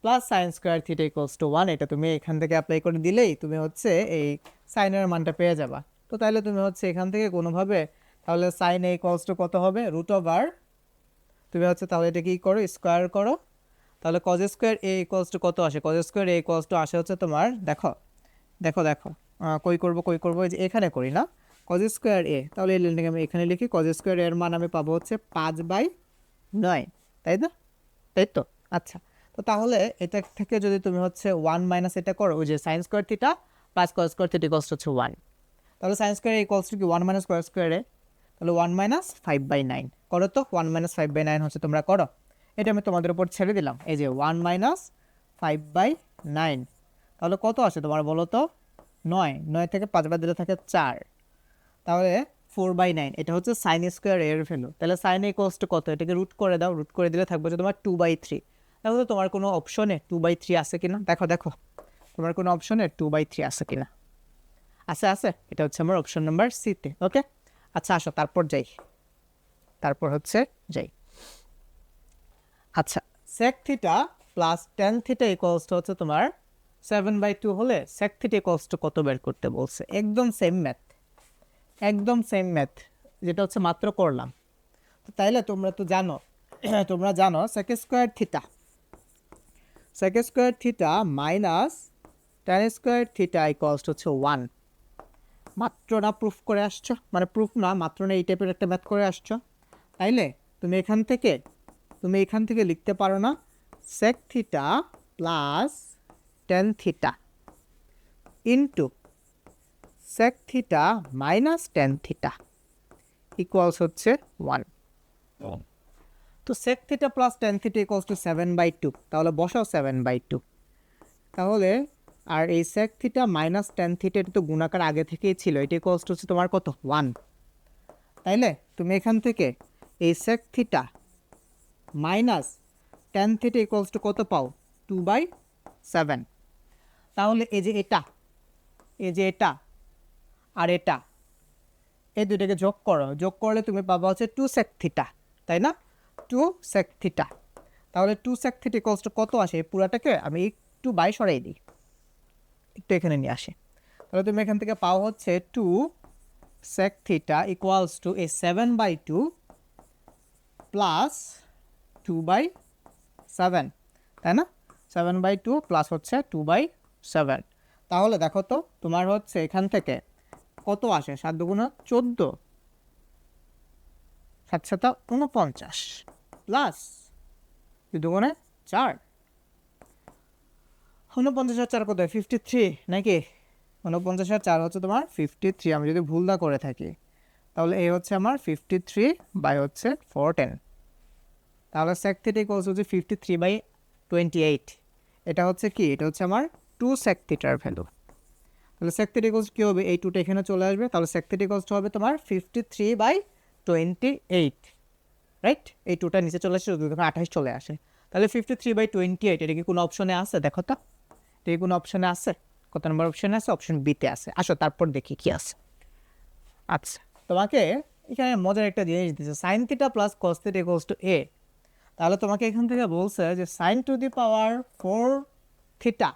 plus sign square theta equals to 1 এটা তুমি এখান থেকে অ্যাপ্লাই করে দিলেই তুমি হচ্ছে এই সাইনের মানটা পেয়ে যাবা। তো তাহলে তুমি হচ্ছে এখান থেকে কোনোভাবে তাহলে সাইন এ ইকুয়ালস টু কত হবে? √ওভার, তুমি হচ্ছে তাহলে এটা কি করো, স্কোয়ার করো। তাহলে cos square a equals to কত আসে? Cos square a equals to আসে হচ্ছে তোমার দেখো দেখো দেখো কই করবো এই যে এখানে করি না, কজ স্কোয়ার এ। তাহলে এই লাইনটাকে আমি এখানে লিখি, কজ স্কোয়ার এর মান আমি পাবো হচ্ছে 5/9, তাই না? তাই তো। আচ্ছা, তো তাহলে এটা থেকে যদি তুমি হচ্ছে 1 মাইনাস এটা করো, ওই যে sine square theta plus cos square theta equals হচ্ছে 1। তাহলে সাইন স্কোয়ার ইকুয়ালস টু কি 1 মাইনাস কস স্কোয়ারে, তাহলে 1 মাইনাস 5/9 করো তো। 1 মাইনাস 5/9 হচ্ছে তোমরা করো, এটা আমি তোমাদের উপর ছেড়ে দিলাম। এই যে 1 মাইনাস 5/9 তাহলে কত আসে তোমার বলো তো? 9 থেকে 5 বাদ দিলে থাকে 4, তাহলে 4/9 এটা হচ্ছে সাইন স্কোয়ার এর ভ্যালু। তাহলে সাইন ইকুয়ালস টু কত? এটাকে রুট করে দাও, রুট করে দিলে থাকবে যে তোমার 2/3। তাহলে তোমার কোনো অপশনে 2/3 আছে কিনা দেখো, তোমার কোনো অপশনে 2/3 আছে কিনা? আছে। এটা হচ্ছে আমার অপশন নাম্বার সিতে। ওকে, আচ্ছা আসো তারপর যাই। আচ্ছা, sec theta plus tan theta equals to হচ্ছে তোমার 7/2 হলে সেক থিটা ইকুয়ালস টু কত বের করতে বলছে? একদম সেম ম্যাথ যেটা হচ্ছে মাত্র করলাম। তো তাইলে তোমরা তো জানো sec square theta minus tan square theta equals to হচ্ছে 1। মাত্র না প্রুফ করে আসছো, মানে প্রুফ না মাত্র না এই টাইপের একটা ম্যাথ করে আসছো। তাইলে তুমি এখান থেকে লিখতে পারো না sec theta plus tan theta into sec theta minus tan theta equals হচ্ছে 1। তো sec theta plus tan theta equals to 7/2, তাহলে বসাও 7/2। তাহলে আর এই sec theta minus tan theta এটা তো গুণাকার আগে থেকেই ছিল, এটা ইকুয়ালস টু হচ্ছে তোমার কত 1, তাইলে তুমি এখান থেকে এই sec theta minus tan theta equals to কত পাও 2/7। তাহলে এই যে এটা আর এটা এই দুইটাকে যোগ করো, যোগ করলে তুমি পাবা হচ্ছে 2 সেক থিটা, তাই না? 2 সেক থিটা। তাহলে 2 সেক থিটা ইকুয়ালস টু কত আসে? পুরাটাকে আমি একটু বাই সরাই দিই, একটু এখানে নিয়ে আসি। তাহলে তুমি এখান থেকে পাও হচ্ছে 2 সেক থিটা ইকুয়ালস টু এই 7/2 প্লাস 2/7, তাই না? 7/2 প্লাস হচ্ছে 2/7। তাহলে দেখো তো তোমার হচ্ছে এখান থেকে কত আসে? 7 দুগুণ 14, 7 সাতা 49 প্লাস 2 দুগুণে 4, 49 আর 4 কত? 53 নাকি? 49 আর 4 হচ্ছে তোমার 53। আমি যদি ভুল না করে থাকি তাহলে এই হচ্ছে আমার 53 বাই হচ্ছে 410। তাহলে সেক থিটা ইকুয়ালস হচ্ছে 53/28। এটা হচ্ছে কি? এটা হচ্ছে আমার 2 সেক থিটার ভ্যালু। তাহলে সেক থিটা ইকুয়ালস কী হবে? এই 2টা এখানে চলে আসবে, তাহলে সেক থিটা ইকুয়ালস হবে তোমার 53/28, রাইট? এই 2টা নিচে চলে আসে, 28 চলে আসে। তাহলে 53/28 এটা কি কোনো অপশনে আছে? দেখো তো, এটা কি কোনো অপশনে আছে? কত নম্বর অপশনে আছে? অপশন বিতে আছে। আসো তারপর দেখি কি আছে। আচ্ছা, তোমাকে এখানে মজার একটা জিনিস দিচ্ছে, sine theta plus cos theta equals to A. তাহলে তোমাকে এখান থেকে বলছে যে sine to the power 4 theta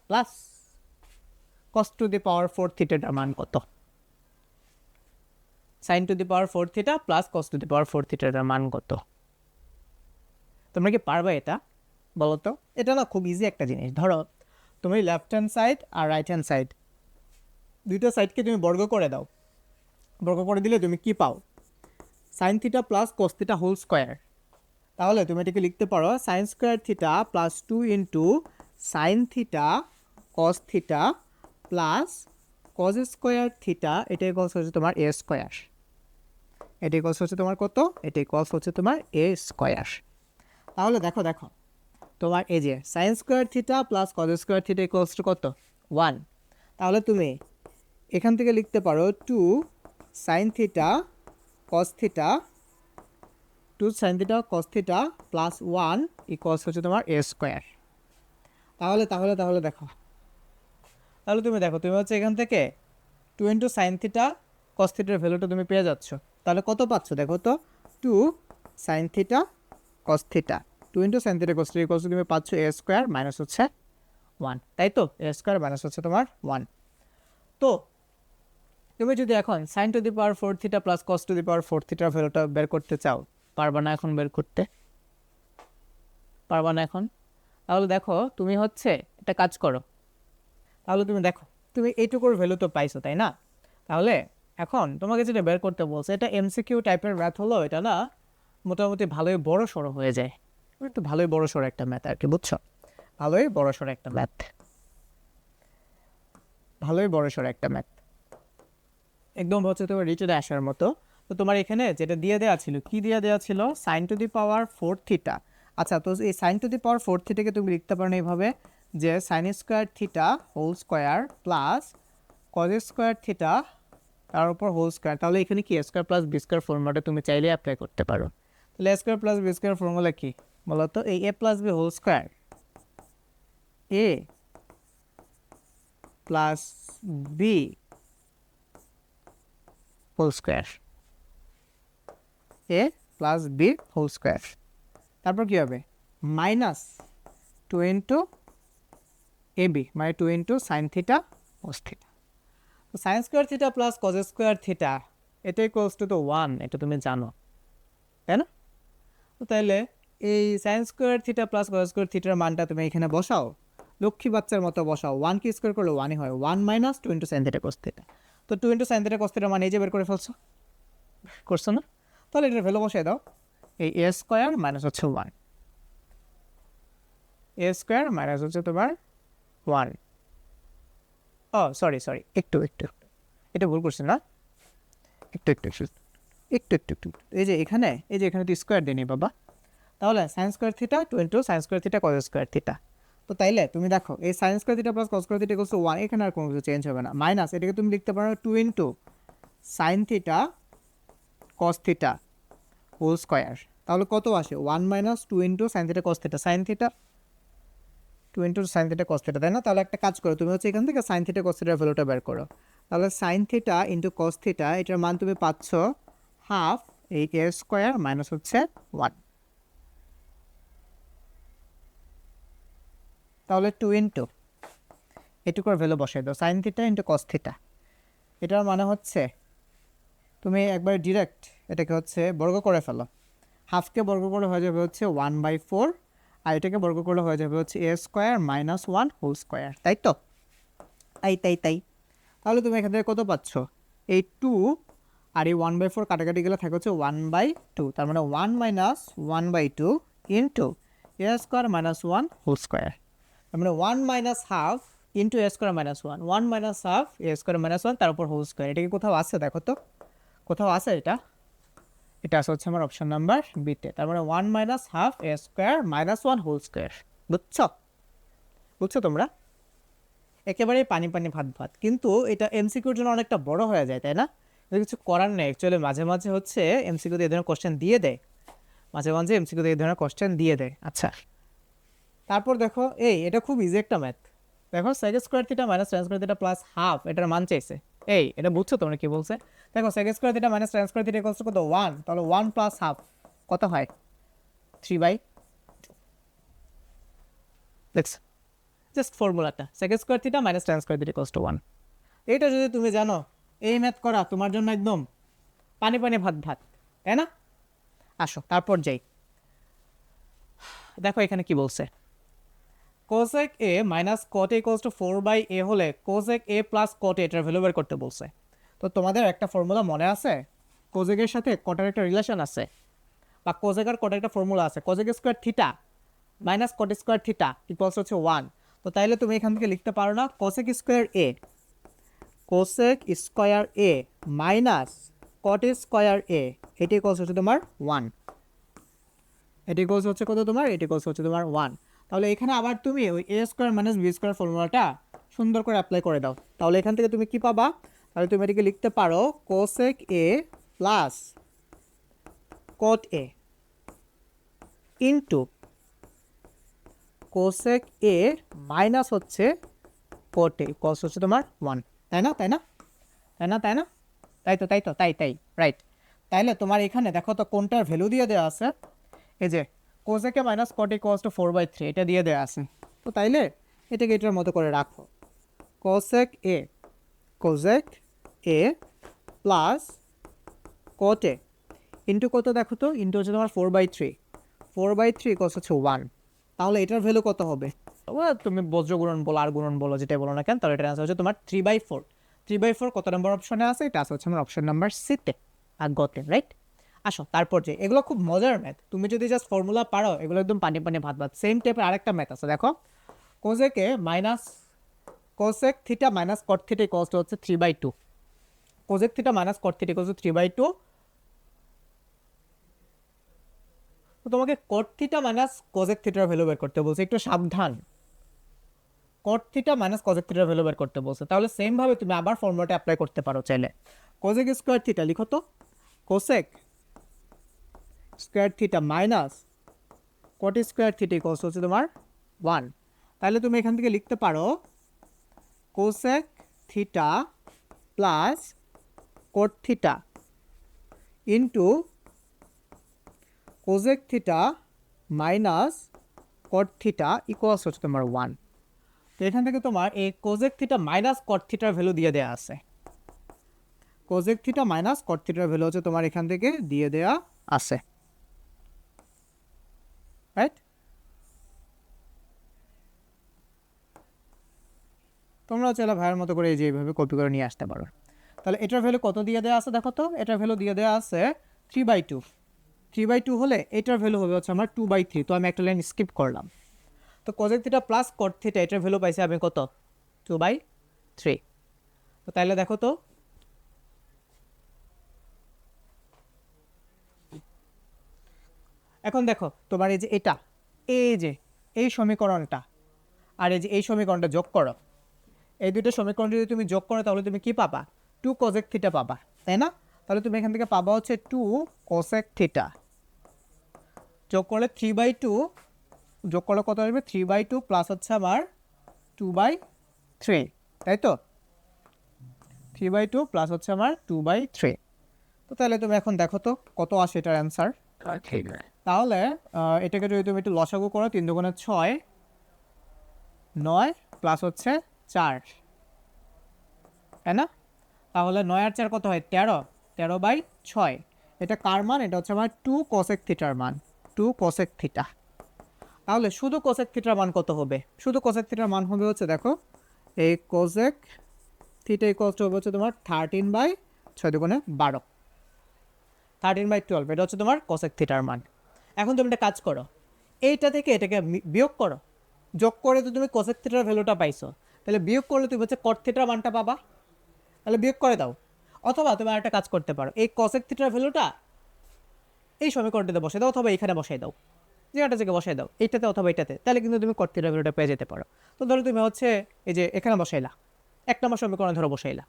plus cos to the power 4 থিটাটার মান কত? Sine to the power 4 theta plus cos to the power 4 থিটাটার মান কত? তোমরা কি পারবে এটা? বলো তো। এটা না খুব ইজি একটা জিনিস। ধরো তুমি লেফট হ্যান্ড সাইড আর রাইট হ্যান্ড সাইড দুইটা সাইডকে তুমি বর্গ করে দাও। বর্গ করে দিলে তুমি কি পাও? Sine theta plus cos theta whole square. তাহলে তুমি এটাকে লিখতে পারো sine square theta plus 2 into sine theta cos theta plus cos square theta, এটা ইকুয়ালস হচ্ছে তোমার এ স্কোয়ার। এটা ইকুয়ালস হচ্ছে তোমার কত? এটা ইকুয়ালস হচ্ছে তোমার এ স্কোয়ার। তাহলে দেখো তোমার এই যে sine square theta plus cos square theta equals to কত? 1। তাহলে তুমি এখান থেকে লিখতে পারো 2 sign theta cos theta, 2 sign theta cos theta plus 1 equals হচ্ছে তোমার এ স্কোয়ার। তাহলে তাহলে তাহলে দেখো, তাহলে তুমি দেখো তুমি হচ্ছে এখান থেকে 2 ইন্টু সাইন থিটা কস থিটার ভ্যালুটা তুমি পেয়ে যাচ্ছ। তাহলে কত পাচ্ছ দেখো তো? 2 sign theta cos theta, 2 into sine theta cos theta equals তুমি পাচ্ছ এ স্কোয়ার মাইনাস হচ্ছে 1, তাই তো? এ স্কোয়ার মাইনাস হচ্ছে তোমার 1। তো তুমি যদি এখন sine to the power 4 theta plus cos to the power 4 থিটার ভ্যালুটা বের করতে চাও, পারবা না এখন বের করতে? পারবা না এখন? তাহলে দেখো তুমি হচ্ছে একটা কাজ করো। তাহলে তুমি দেখো তুমি এইটুকুর ভ্যালু তো পাইছো, তাই না? তাহলে এখন তোমাকে যেটা বের করতে বলছে এটা এমসিকিউ টাইপের ম্যাথ হলো, এটা না মোটামুটি ভালোই বড় সড়ো হয়ে যায়। একটু ভালোই বড় সড়ো একটা ম্যাথ আর কি, বুঝছো? ভালোই বড় সড়ো একটা ম্যাথ, ভালোই বড় সড়ো একটা ম্যাথ, একদম হচ্ছে তোমার রিচে আসার মতো। তো তোমার এখানে যেটা দিয়ে দেওয়া ছিল, কি দিয়ে দেওয়া ছিল? Sine to the power 4 theta. আচ্ছা, তো এই সাইন টু দি পাওয়ার 4 থিটাকে তুমি লিখতে পারো এইভাবে যে sine square theta whole square plus cos square theta তার উপর হোল স্কোয়ার। তাহলে এখানে কি A square plus B square ফর্মুলাটা তুমি চাইলে অ্যাপ্লাই করতে পারো। তাহলে A square plus B square formula কি বলো তো? এই A plus B whole square, A plus B whole square, A plus B whole square. তারপর কী হবে? মাইনাস 2 ইন্টু এ বি, মানে 2 into sine theta cos theta. তো sine square theta plus cos square theta এটা ইকুয়ালস টু তো 1, এটা তুমি জানো, তাই না? তো তাইলে এই sine square theta plus cos square থিটার মানটা তুমি এখানে বসাও, লক্ষ্মী বাচ্চার মতো বসাও। 1 কি স্কোয়ার করলে 1ই হয়, 1 minus 2 into sine theta cos theta. তো 2 ইন্টু সাইন থিটা কস থিটার মান এই যে বের করে ফেলছো, করছো না? তাহলে এটার ভ্যালু বসাই দাও, এই এ স্কোয়ার মাইনাস হচ্ছে 1, এ স্কোয়ার মাইনাস হচ্ছে তোমার 1। ও সরি একটু এটা ভুল করছে না, একটু একটু একটু একটু একটু একটু এই যে এখানে তুই স্কোয়ার দিয়ে নি বাবা, তাহলে sine square theta two into sine square theta cos square theta. তো তাইলে তুমি দেখো এই sine square theta plus cos square theta equals to 1, এখানে আর কোনো কিছু চেঞ্জ হবে না, মাইনাস এটাকে তুমি লিখতে পারো 2 into sine theta cos theta whole square. তাহলে কত আসে 1 minus 2 into sine theta cos theta, sine theta 2 into sine theta cos theta, তাই না? তাহলে একটা কাজ করো, তুমি হচ্ছে এখান থেকে সাইন থিটা কস থিটার ভ্যালুটা বের করো। তাহলে sine theta into cos theta, এটার মান তুমি পাচ্ছ হাফ এই এ স্কোয়ার মাইনাস হচ্ছে 1। তাহলে 2 ইন্টু এটুকুর ভ্যালু বসাই দাও, sine theta into cos theta, এটার মানে হচ্ছে তুমি একবার ডিরেক্ট এটাকে হচ্ছে বর্গ করে ফেলো, হাফকে বর্গ করে হয়ে যাবে হচ্ছে 1/4, আর এটাকে বর্গ করলে হয়ে যাবে হচ্ছে এ স্কোয়ার মাইনাস 1 হোল স্কোয়ার, তাই তো? তাই তাহলে তুমি এখান থেকে কত পাচ্ছ, এই 2 আর এই 1/4 কাটাকাটি গেলে থাকে হচ্ছে 1/2, তার মানে 1 মাইনাস 1/2 ইন্টু এ স্কোয়ার মাইনাস 1 হোল স্কোয়ার, তার মানে 1 মাইনাস হাফ ইন্টু এ স্কোয়ার মাইনাস 1, 1 মাইনাস হাফ এ স্কোয়ার মাইনাস 1 তার উপর হোল স্কোয়ার। এটা কি কোথাও আছে? দেখো তো কোথাও আছে এটা? এটা আছে হচ্ছে আমার অপশন নাম্বার বিতে, তার মানে 1 মাইনাস হাফ এ স্কোয়ার মাইনাস 1 হোল স্কোয়ার। বুঝছো তোমরা? একেবারেই পানি পানি ভাত ভাত, কিন্তু এটা এমসিকিউর জন্য অনেকটা বড় হয়ে যায়, তাই না? কিছু করার নেই, অ্যাকচুয়ালি মাঝে মাঝে হচ্ছে এমসিকিউতে এই ধরনের কোশ্চেন দিয়ে দেয়, এমসিকিউতে এই ধরনের কোশ্চেন দিয়ে দেয়। আচ্ছা, তারপর দেখো এটা খুব ইজি একটা ম্যাথ। দেখো sec square theta minus tan square theta plus half, এটার মান চাইছে। এটা বুঝছো তোমরা কি বলছে? দেখো sec square theta minus tan square theta equals to কত 1, তাহলে 1 প্লাস হাফ কত হয় 3/, দেখছো জাস্ট ফর্মুলাটা, sec square theta minus tan square theta equals to 1। এইটা যদি তুমি জানো, এই ম্যাথ করা তোমার জন্য একদম পানি পানি ভাত ভাত, তাই না? আসো তারপর যাই, দেখো এখানে কি বলছে, cosec A minus caught A equals to 4/a হলে কোসেক এ প্লাস কট এটার ভ্যালু বের করতে বলছে। তো তোমাদের একটা ফর্মুলা মনে আছে, কোজেকের সাথে কটার একটা রিলেশন আছে, বা কোজেক আর কটার একটা ফর্মুলা আছে, কোজেক square theta minus cot square theta equals হচ্ছে 1। তো তাইলে তুমি এখান থেকে লিখতে পারো না cosec square a minus cot square এ, এটি ইকুয়ালস হচ্ছে তোমার 1, এটি ইকুয়ালস হচ্ছে কত তোমার, এটি ইকুয়ালস হচ্ছে তোমার 1। তাহলে এখানে আবার তুমি ওই এ স্কোয়ার মাইনাস বি স্কোয়ার ফর্মুলাটা সুন্দর করে অ্যাপ্লাই করে দাও, তাহলে এখান থেকে তুমি কি পাবা, তাহলে তুমি এটাকে লিখতে পারো কোসেক এ প্লাস কট এ ইন্টু কোসেক এ মাইনাস হচ্ছে কট এ কস হচ্ছে তোমার 1, তাই না? তাই রাইট। তাইলে তোমার এখানে দেখো তো কোনটার ভ্যালু দিয়ে দেওয়া আছে, এই যে cosec A minus caught A equals to 4/3, এটা দিয়ে দেওয়া আছে। তো তাইলে এটাকে এটার মতো করে রাখো, কোসেক এ প্লাস কট এ ইন্টু কত দেখো তো, ইন্টু হচ্ছে তোমার 4/3 ইকুয়ালস হচ্ছে 1। তাহলে এটার ভ্যালু কত হবে, তুমি বজ্র গুণন বলো আর গুণন বলো যেটা বলো না কেন, তাহলে এটার আনসার হচ্ছে তোমার 3/4 কত নম্বর অপশনে আছে, এটা আছে হচ্ছে আমার অপশন নাম্বার সিতে আর গতে, রাইট? আসো তারপর যে এগুলো খুব মজার ম্যাথ, তুমি যদি জাস্ট ফর্মুলা পারো এগুলো একদম পানি পানি ভাত ভাত। সেম টাইপের আরেকটা ম্যাথ আছে, দেখো cosec theta minus caught theta equals to হচ্ছে 3/2, কোসেক থিটা মাইনাস কট থিটা ইকুয়ালস টু 3/2। তো তোমাকে কট থিটা মাইনাস কোসেক থিটার ভ্যালু বের করতে বলছে, একটু সাবধান, কট থিটা মাইনাস কোসেক থিটার ভ্যালু বের করতে বলছে। তাহলে সেম ভাবে তুমি আবার ফর্মুলাটা অ্যাপ্লাই করতে পারো চাইলে, কোসেক স্কোয়ার থিটা লিখো তো, cosec square theta minus cot square theta equals হচ্ছে তোমার 1। তাহলে তুমি এখান থেকে লিখতে পারো cosec theta plus cot theta into cosec theta minus কট থিটা ইকুয়ালস হচ্ছে তোমার 1। তো এখান থেকে তোমার এই কোসেক থিটা মাইনাস কট থিটার ভ্যালু দিয়ে দেওয়া আছে, কোসেক থিটা মাইনাস কট থিটার ভ্যালু হচ্ছে তোমার এখান থেকে দিয়ে দেওয়া আছে, রাইট? তোমরা চাইলে ভাইয়ের মতো করে এই যে এইভাবে কপি করে নিয়ে আসতে পারো। তাহলে এটার ভ্যালু কত দিয়ে দেওয়া আছে দেখো তো, এটার ভ্যালু দিয়ে দেওয়া আছে 3/2 হলে এটার ভ্যালু হবে হচ্ছে আমার 2/3, তো আমি একটা লাইন স্কিপ করলাম। তো cosec theta plus cot theta এটার ভ্যালু পাইছি আমি কত 2/3। তো তাইলে দেখো তো এখন দেখো তোমার এই যে এটা, এই যে এই সমীকরণটা আর এই যে এই সমীকরণটা যোগ করো, এই দুটো সমীকরণ যদি তুমি যোগ করো তাহলে তুমি কি পাবা? 2 cosec থিটা পাবা, তাই না? তাহলে তুমি এখান থেকে পাবা হচ্ছে 2 cosec থিটা, যোগ করলে 3/2, যোগ করলে কত আসবে? 3/2 প্লাস হচ্ছে আমার 2/3, তাই তো? 3/2 প্লাস হচ্ছে আমার 2/3। তো তাহলে তুমি এখন দেখো তো কত আসে এটার অ্যান্সার। তাহলে এটাকে যদি তুমি একটু লসাগু করো, 3 দুগুণে 6, 9 প্লাস হচ্ছে 4, তাই না? তাহলে 9 আর 4 কত হয়? 13, 13/6। এটা কার মান? এটা হচ্ছে আমার 2 cosec থিটার মান, 2 cosec থিটা। তাহলে শুধু cosec থিটার মান কত হবে? শুধু cosec থিটার মান হবে হচ্ছে, দেখো, এই cosec থিটা ইকুয়ালস টু হবে হচ্ছে তোমার 13/6 দুগুণে 12, 13/12, এটা হচ্ছে তোমার cosec থিটার মান। এখন তুমি একটা কাজ করো, এইটা থেকে এটাকে বিয়োগ করো, যোগ করে তো তুমি cosec থিটার ভ্যালুটা পাইছো, তাহলে বিয়োগ করলে তুমি হচ্ছে cot থিটার মানটা পাবা, তাহলে বিয়োগ করে দাও। অথবা তুমি আরেকটা কাজ করতে পারো, এই cosec থিটার ভ্যালুটা এই সমীকরণটাতে বসাই দাও, অথবা এখানে বসাই দাও, জায়গাটা থেকে বসাই দাও, এইটাতে অথবা এইটাতে, তাহলে কিন্তু তুমি cot থিটার ভ্যালুটা পেয়ে যেতে পারো। তো ধরো তুমি হচ্ছে এই যে এখানে বসাইলা, 1 নম্বর সমীকরণ ধরো বসাইলা,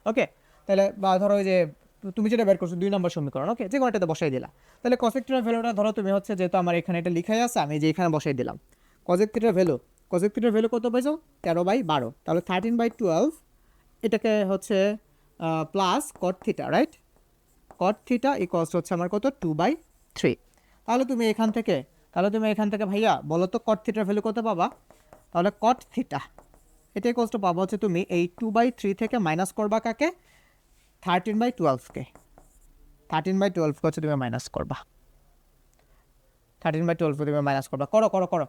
ওকে? তাহলে বা ধরো এই যে তুমি যেটা বের করছো 2 নম্বর সমীকরণ, ওকে, যে কোনোটাতে বসাই দিলা, তাহলে cosec থিটার ভ্যালুটা ধরো তুমি হচ্ছে, যেহেতু আমার এখানে এটা লিখাই আছে, আমি যে এখানে বসাই দিলাম cosec থিটার ভ্যালু, cosec থিটার ভ্যালু কত পাইছো? 13/12, তাহলে 13/12 এটাকে হচ্ছে plus cot theta, right? cot theta equals হচ্ছে আমার কত? 2/3। তাহলে তুমি এখান থেকে ভাইয়া বলো তো cot থিটার ভ্যালু কত পাবা? তাহলে cot থিটা এটা ইকুয়ালস টু পাবো হচ্ছে, তুমি এই 2/3 থেকে মাইনাস করবা কাকে? 13/12কে, 13/12কে হচ্ছে তুমি মাইনাস করবা, 13/12কে তুমি মাইনাস করবা। করো করো করো,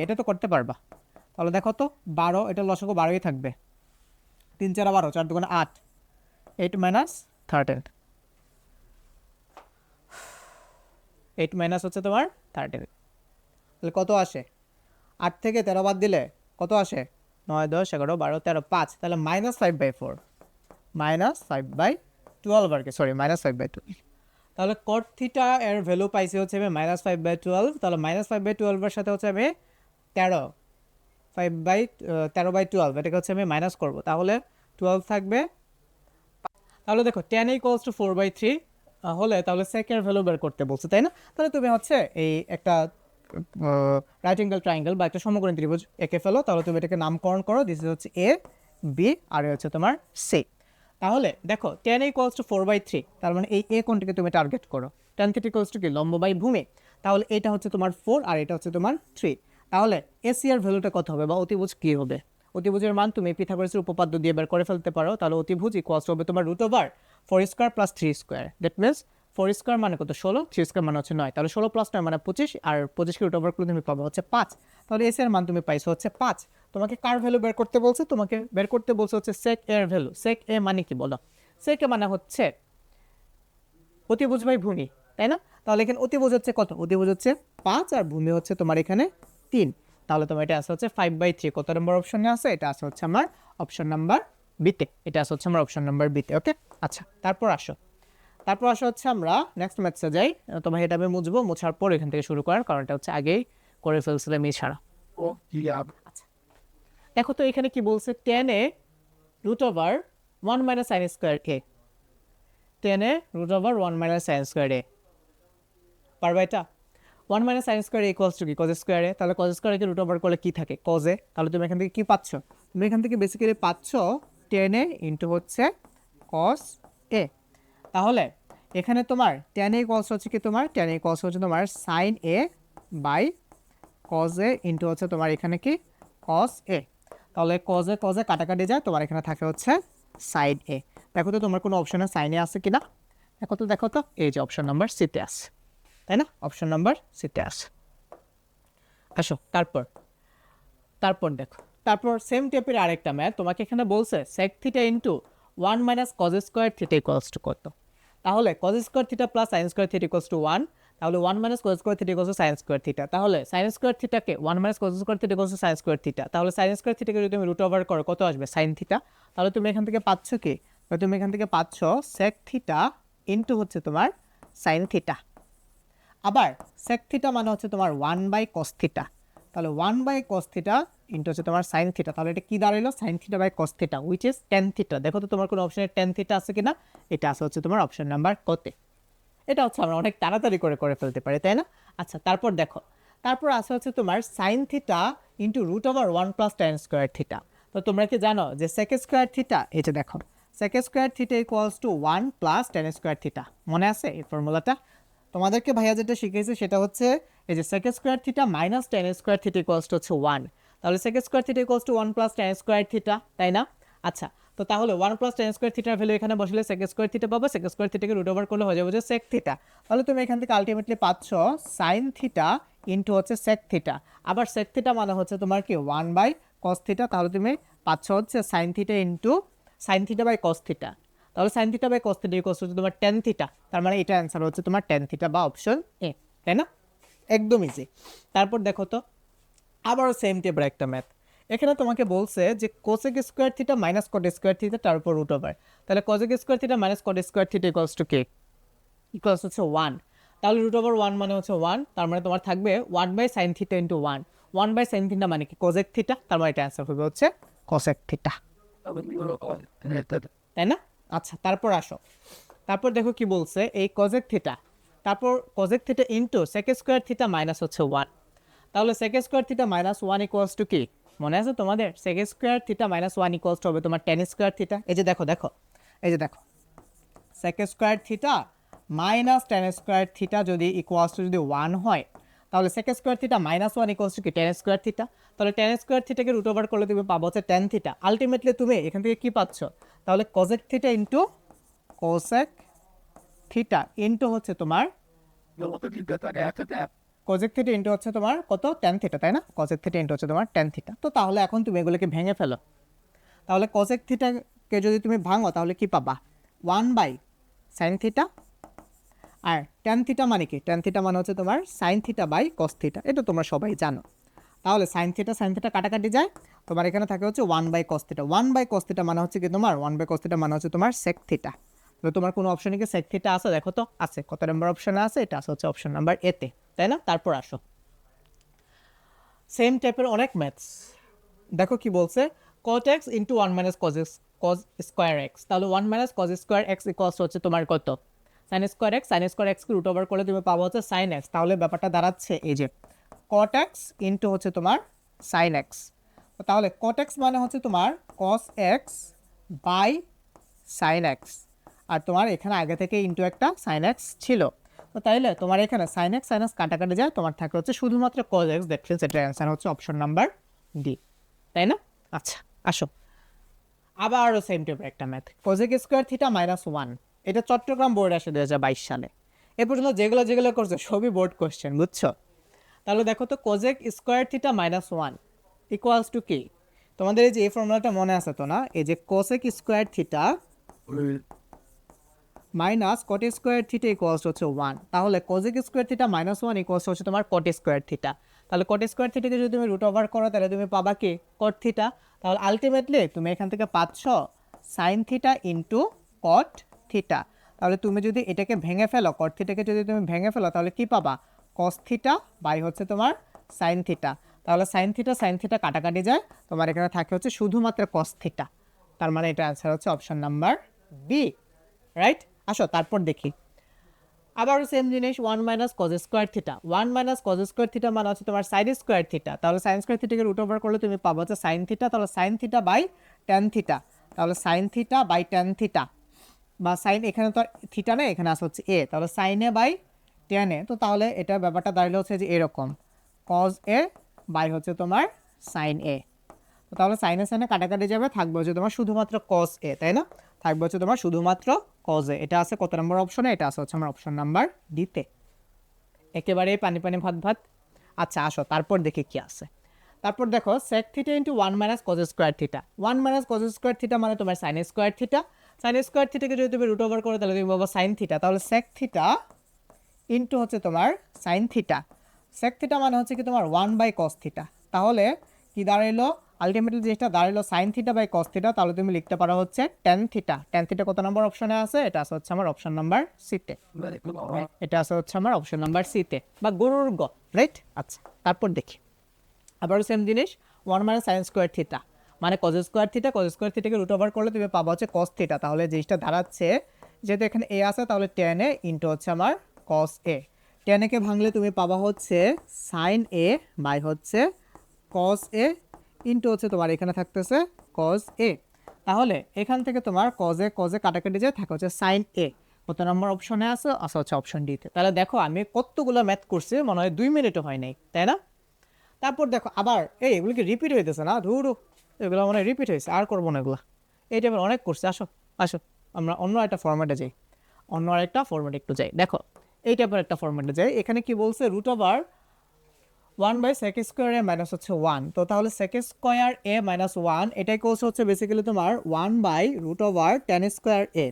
এটা তো করতে পারবা। তাহলে দেখো তো 12, এটা লসাগু 12ই থাকবে, 3 4 12, 4 2 8, 8 মাইনাস 13, 8 মাইনাস হচ্ছে তোমার 13, তাহলে কত আসে? 8 থেকে 13 বাদ দিলে কত আসে? 9 10 11 12 13 5, তাহলে -5/4, -5/12 আর কি, সরি -5/12। তাহলে cot থিটা এর ভ্যালু পাইছি হচ্ছে আমি -5/12, তাহলে -5/12 এর সাথে হচ্ছে আমি 13, 13/12 এটাকে হচ্ছে আমি মাইনাস করবো, তাহলে 12 থাকবে। তাহলে দেখো tan = 4/3 হলে তাহলে sec এর ভ্যালু বের করতে বলছে, তাই না? তাহলে তুমি হচ্ছে এই একটা রাইট অ্যাঙ্গেল ট্রায়াঙ্গেল বা একটা সমকোণী ত্রিভুজ এঁকে ফেলো, তাহলে তুমি এটাকে নামকরণ করো, দিস ইজ হচ্ছে এ, বি, আর হচ্ছে তোমার সি। তাহলে দেখো tan = 4/3, তার মানে এই এ কোণটিকে তুমি টার্গেট করো, tan θ = কি? লম্ব বাই ভূমি। তাহলে এটা হচ্ছে তোমার 4 আর এটা হচ্ছে তোমার 3। তাহলে এসি এর ভ্যালুটা কত হবে বা অতিভুজ কি হবে? অতিভুজের মান তুমি পিথাগোরাসের উপপাদ্য দিয়ে বের করে ফেলতে পারো। তাহলে অতিভুজ ইকুয়ালস হবে তোমার √4² + 3², দ্যাট মিনস 4² মানে কত? 16, 3² মানে হচ্ছে 9, তাহলে 16 + 9 মানে 25, আর 25কে √ওভার করলে তুমি পাবে হচ্ছে 5। তাহলে এস এর মান তুমি পাইছো হচ্ছে 5। তোমাকে কার ভ্যালু বের করতে বলছে? তোমাকে বের করতে বলছে হচ্ছে sec এর ভ্যালু। sec এ মানে কি বলো? sec এ মানে হচ্ছে অতিভুজ বাই ভূমি, তাই না? তাহলে এখানে অতিভুজ হচ্ছে কত? অতিভুজ হচ্ছে 5 আর ভূমি হচ্ছে তোমার এখানে 3। তাহলে তোমার এটা আসে হচ্ছে 5/3। কত নম্বর অপশনে আছে? এটা আসে হচ্ছে আমার অপশন নাম্বার বিতে, এটা আসে হচ্ছে আমার অপশন নাম্বার বিতে, ওকে? আচ্ছা, তারপর আসো হচ্ছে আমরা নেক্সট ম্যাথসে যাই। তো ভাই এটা আমি মুছবো, মোছার পর এখান থেকে শুরু করার, কারণ এটা হচ্ছে আগেই করে ফেলছিলাম ইশারা। আচ্ছা, দেখো তো এখানে কি বলছে? tan a √1 - sin²a, tan a √1 - sin²a, পারবা এটা? 1 - sin² ইকুয়ালস টু কি? cos² এ। তাহলে cos² কে √ওভার করলে কি থাকে? cos a। তাহলে তুমি এখান থেকে কি পাচ্ছ? তুমি এখান থেকে বেসিক্যালি পাচ্ছ tan a ইনটু হচ্ছে cos a। তাহলে এখানে তোমার tan a ইকুয়ালস হচ্ছে কি? তোমার tan a ইকুয়ালস হচ্ছে তোমার sin a by cos a into হচ্ছে তোমার এখানে কি? cos a। তাহলে cos a কাটাকাটি যায়, তোমার এখানে থাকে হচ্ছে sin a। দেখো তো তোমার কোনো অপশনে sin a আছে কিনা? দেখো তো এই যে অপশন নাম্বার সিতে আছে, তাই না? অপশন নাম্বার সিতে আছে। আসো তারপর দেখো, তারপর সেম টাইপের আরেকটা ম্যাথ তোমাকে এখানে বলছে sec θ into 1 - cos² θ equals to কত? তাহলে cos² θ plus sin² θ equals to 1। তাহলে 1 - cos² θ ইকুয়ালস টু sin² θ। তাহলে sin² θকে 1 - cos² θ equals to sin² θ। তাহলে sin² θকে যদি তুমি রুট ওভার করো, কত আসবে? sin θ। তাহলে তুমি এখান থেকে পাচ্ছ কি? তুমি এখান থেকে পাচ্ছ sec θ ইন্টু হচ্ছে তোমার sin θ। আবার sec থিটা মানে হচ্ছে তোমার 1/cos থিটা, তাহলে 1/cos থিটা ইন্টু হচ্ছে তোমার sin থিটা, তাহলে এটা কি দাঁড়াইলো sin theta by cos theta which is tan theta. দেখো তো তোমার কোনো অপশনে tan থিটা আছে কিনা, এটা আছে হচ্ছে তোমার অপশন নাম্বার কতে। এটা হচ্ছে আমরা অনেক তাড়াতাড়ি করে ফেলতে পারি, তাই না? আচ্ছা তারপর দেখো, তারপর আছে হচ্ছে তোমার sin theta into √1 + tan square theta. তো তোমরা কি জানো যে sec স্কোয়ার থিটা, এই যে দেখো sec square theta equals to 1 + tan square theta, মনে আছে এই ফর্মুলাটা? তোমাদেরকে ভাইয়া যেটা শিখিয়েছে সেটা হচ্ছে এই যে sec square theta minus tan square theta equals to হচ্ছে 1, তাহলে sec square theta equals to 1 + tan square theta, তাই না? আচ্ছা, তো তাহলে 1 + tan স্কোয়ার থিটার ভ্যালু এখানে বসলে sec স্কোয়ার থিটা পাবো, sec স্কোয়ার থিটাকে √ করলে হয়ে যাবে যে sec থিটা। তাহলে তুমি এখান থেকে আলটিমেটলি পাচ্ছ sin থিটা ইন্টু হচ্ছে sec থিটা, আবার sec থিটা মানে হচ্ছে তোমার কি 1/cos থিটা, তাহলে তুমি পাচ্ছ হচ্ছে sin theta into sin theta by cos theta, তাহলে sin theta by cos theta equals to তোমার tan থিটা, তার মানে এটা অ্যান্সার হচ্ছে তোমার tan থিটা বা অপশন এ, তাই না? একদম ইজি। তারপর দেখো তো আবারও সেম টাইপের একটা ম্যাথ, এখানে তোমাকে বলছে যে cosec square theta minus cot square theta তার উপর √, তাহলে cosec square theta minus cot square theta equals two কে, ইকুয়ালস হচ্ছে 1, তাহলে √1 মানে হচ্ছে 1, তার মানে তোমার থাকবে 1/sin theta into 1, 1/sin theta মানে কি কোসেক থিটা, তার মানে এটা অ্যান্সার হবে হচ্ছে কোসেক থিটা, তাই না? আচ্ছা তারপর আসো, তারপর দেখো কি বলছে এই কোসেক থিটা, তারপর cosec theta into sec square theta minus হচ্ছে 1, তাহলে sec square theta minus 1 equals to কি, মনে আছে তোমাদের sec square theta minus 1 equals to হবে তোমার tan স্কোয়ার থিটা। এই যে দেখো দেখো এই যে দেখো sec square theta minus tan square theta যদি ইকুয়ালস টু যদি 1 হয়, তাহলে sec square theta minus 1 equals to কি tan স্কোয়ার থিটা, তাহলে tan স্কোয়ার থিটাকে √ করলে তুমি পাবো হচ্ছে tan থিটা, আলটিমেটলি তুমি এখান থেকে কি পাচ্ছ, তাহলে cosec theta into cosec theta into হচ্ছে তোমার কোসেক থিটা ইন্টু হচ্ছে তোমার কত tan থিটা, তাই না? কোসেক থিটা ইন্টু হচ্ছে তোমার tan থিটা। তো তাহলে এখন তুমি এগুলোকে ভেঙে ফেলো, তাহলে কোসেক থিটাকে যদি তুমি ভাঙো তাহলে কি পাবা 1/sin থিটা, আর tan থিটা মানে কি, tan থিটা মানে হচ্ছে তোমার sin theta by cos theta, এটা তোমরা সবাই জানো। তাহলে sin থিটা কাটাকাটি যায়, তোমার এখানে থাকে হচ্ছে 1/cos থিটা, 1/cos থিটা মানে হচ্ছে কি তোমার 1/cos থিটা মানে হচ্ছে তোমার sec থিটা। তো তোমার কোনো অপশনে কি sec থিটা আছে, দেখো তো আছে, কত নম্বর অপশনে আছে, এটা আছে হচ্ছে অপশন নাম্বার এতে, তাই না? তারপর আসো সেম টাইপের অনেক ম্যাথস, দেখো কি বলছে cot x into 1 - cos square x, তাহলে 1 - cos স্কোয়ার এক্স ইকুয়ালস হচ্ছে তোমার কত sin স্কোয়ার এক্সকে √ করলে তুমি পাবো হচ্ছে sin x, তাহলে ব্যাপারটা দাঁড়াচ্ছে এই যে cot x ইন্টু হচ্ছে তোমার sin x, তাহলে cot x মানে হচ্ছে তোমার cos x by sin x, আর তোমার এখানে আগে থেকে ইন্টু একটা sin x ছিল, তো তাইলে তোমার এখানে sin x কাটাকাটি যায়, তোমার থাকে হচ্ছে শুধুমাত্র cos x, দ্যাট মিন্স এটার অ্যান্সার হচ্ছে অপশন নাম্বার ডি, তাই না? আচ্ছা আসো আবারও সেম টাইপের একটা math, cosec square theta minus 1, এটা চট্টগ্রাম বোর্ডে আসে 2022 সালে, এ পর্যন্ত যেগুলো করছে সবই বোর্ড কোশ্চেন, বুঝছো? তাহলে দেখো তো cosec square theta minus 1 equals to কি, তোমাদের এই যে এই ফর্মুলাটা মনে আছে তো না, এই যে cosec square theta minus cot square theta equals হচ্ছে 1, তাহলে cosec square theta minus 1 equals হচ্ছে তোমার কট স্কোয়ার থিটা, তাহলে কট স্কোয়ার থিটাকে যদি তুমি √ করো তাহলে তুমি পাবা কি কট থিটা, তাহলে আলটিমেটলি তুমি এখান থেকে পাচ্ছ sine theta into cot theta, তাহলে তুমি যদি এটাকে ভেঙে ফেলো, কট থিটাকে যদি তুমি ভেঙে ফেলো তাহলে কি পাবা কস থিটা বাই হচ্ছে তোমার সাইন থিটা, তাহলে সাইন থিটা কাটাকাটি যায়, তোমার এখানে থাকে হচ্ছে শুধুমাত্র কস থিটা, তার মানে এটা অ্যান্সার হচ্ছে অপশন নাম্বার বি, রাইট? আসো তারপর দেখি আবার সেম জিনিস 1 - cos square theta, 1 - cos square theta মানে হচ্ছে তোমার সাইন স্কোয়ার থিটা, তাহলে সাইন স্কোয়ার থিটাকে √ করলে তুমি পাবো হচ্ছে সাইন থিটা, তাহলে sine theta by tan theta, তাহলে sine theta by tan theta, বা সাইন এখানে তো থিটা নেই, এখানে আসে হচ্ছে এ, তাহলে sine A by tan A, তো তাহলে এটা ব্যাপারটা দাঁড়ালে হচ্ছে যে এরকম cos এ বাই হচ্ছে তোমার সাইন এ, তাহলে সাইনে সাইনে কাটাকাটি যাবে, থাকবে হচ্ছে তোমার শুধুমাত্র cos এ, তাই না? থাকবে হচ্ছে তোমার শুধুমাত্র cos এ, এটা আছে কত নম্বর অপশনে, এটা আছে হচ্ছে আমার অপশন নাম্বার ডিতে, একেবারেই পানি পানি ভাত ভাত। আচ্ছা আসো তারপর দেখি কি আছে, তারপর দেখো sec theta into 1 - cos square theta, 1 - cos square theta মানে তোমার sine square theta, sine square থিটাকে যদি তুমি √ করো তাহলে তুমি পাবো সাইন থিটা, তাহলে sec থিটা ইন্টু হচ্ছে তোমার সাইন থিটা, sec থিটা মানে হচ্ছে কি তোমার 1/cos থিটা, তাহলে কি দাঁড়াইলো আলটিমেটলি জিনিসটা দাঁড়ালো sine theta by cos theta, তাহলে তুমি লিখতে পারো হচ্ছে ট্যান থিটা। ট্যান থিটা কত নম্বর অপশনে আছে? এটা আছে হচ্ছে আমার অপশন নাম্বার সিতে, এটা আছে হচ্ছে আমার অপশন নাম্বার সিতে বা গরুর গ, রাইট? আচ্ছা, তারপর দেখি আবারও সেম জিনিস, 1 মাইনাস সাইন স্কোয়ার থিটা মানে cos square theta, cos square থিটাকে রুট ওভার করলে তুমি পাবা হচ্ছে কস থিটা। তাহলে জিনিসটা দাঁড়াচ্ছে, যেহেতু এখানে এ আছে তাহলে টেন এ ইন্টু হচ্ছে আমার কস এ। টেন একে ভাঙলে তুমি পাবা হচ্ছে সাইন এ বাই হচ্ছে কস এ ইন্টু হচ্ছে তোমার এখানে থাকতেছে কজ এ। তাহলে এখান থেকে তোমার কজে কাটাকাটি যায়, থাকে হচ্ছে সাইন এ। কত নম্বর অপশনে আছে? আছে হচ্ছে অপশন ডিতে। তাহলে দেখো আমি কতগুলো ম্যাথ করছি, মনে হয় 2 মিনিটও হয় নাই, তাই না? তারপর দেখো আবার এগুলো কি রিপিট হইতেছে না? ধুরু, এগুলো মনে হয় রিপিট হয়েছে, আর করবো না এগুলো। এই টাইপের অনেক করছে। আসো আসো আমরা অন্য একটা ফরম্যাটে যাই, অন্য আরেকটা ফরম্যাটে একটু যাই। দেখো এই টাইপের একটা ফরম্যাটে যাই। এখানে কি বলছে? Root over 1 by sec square a minus হচ্ছে 1। তো তাহলে সেক স্কোয়ার এ মাইনাস 1 এটাই কোর্স হচ্ছে বেসিক্যালি তোমার 1 by root over tan square A,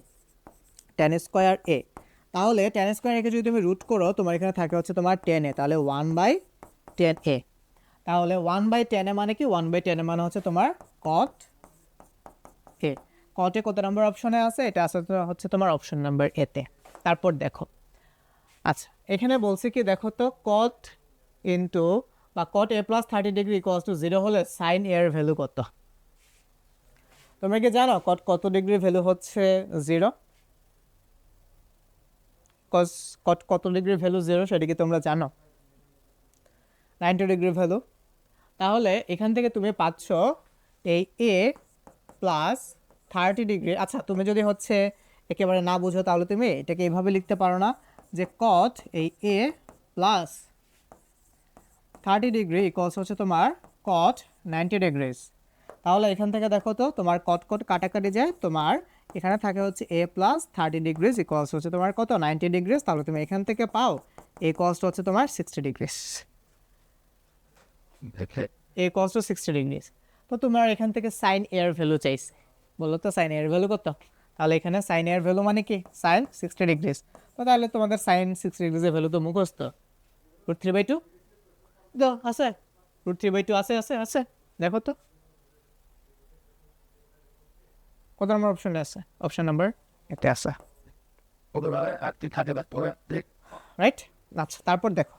tan square A. তাহলে টেন স্কোয়ার একে যদি তুমি রুট করো, তোমার এখানে থাকে হচ্ছে তোমার 10 এ, তাহলে 1 বাই 10 এ। তাহলে 1 বাই 10 এ মানে কি? 1 বাই 10 এ মানে হচ্ছে তোমার কট এ। কট এ কত নাম্বার অপশনে আছে? এটা আছে হচ্ছে তোমার অপশন নাম্বার এতে। তারপর দেখো, আচ্ছা এখানে বলছে কি দেখো তো, কট ইন্টু বা কট এ প্লাস 30 ডিগ্রি ইকুয়ালস টু 0 হলে সাইন এর ভ্যালু কত? তোমরা কি জানো কট কত ডিগ্রি ভ্যালু হচ্ছে 0? কট কত ডিগ্রি ভ্যালু 0 সেটা কি তোমরা জানো? 90 ডিগ্রি ভ্যালু। তাহলে এখান থেকে তুমি পাচ্ছ এই এ প্লাস 30 ডিগ্রি। আচ্ছা তুমি যদি হচ্ছে একেবারে না বুঝো তাহলে তুমি এটাকে এইভাবে লিখতে পারো না, যে কট এই এ প্লাস 30 ডিগ্রি ইকুয়ালস হচ্ছে তোমার কট 90 ডিগ্রিজ। তাহলে এখান থেকে দেখো তো তোমার কট কট কাটাকাটি যায়, তোমার এখানে থাকে হচ্ছে এ প্লাস 30 ডিগ্রিজ ইকুয়ালস হচ্ছে তোমার কত? 90 ডিগ্রিজ। তাহলে তুমি এখান থেকে পাও এ কস্ট হচ্ছে তোমার 60 ডিগ্রিজ, এ কস্ট 60 ডিগ্রিজ। তো তোমার এখান থেকে সাইন এর ভ্যালু চাইছে, বলো তো সাইন এর ভ্যালু কত? তাহলে এখানে সাইন এর ভ্যালু মানে কি? Sine 60 degrees. তো তাহলে তোমাদের সাইন 60 ডিগ্রিজের ভ্যালু তো মুখস্থ, √3/2 তো আছে, √3/2 আছে আছে আছে। দেখো তো কত নম্বর অপশনে আছে? অপশন নাম্বার এতে আছে, রাইট? আচ্ছা তারপর দেখো,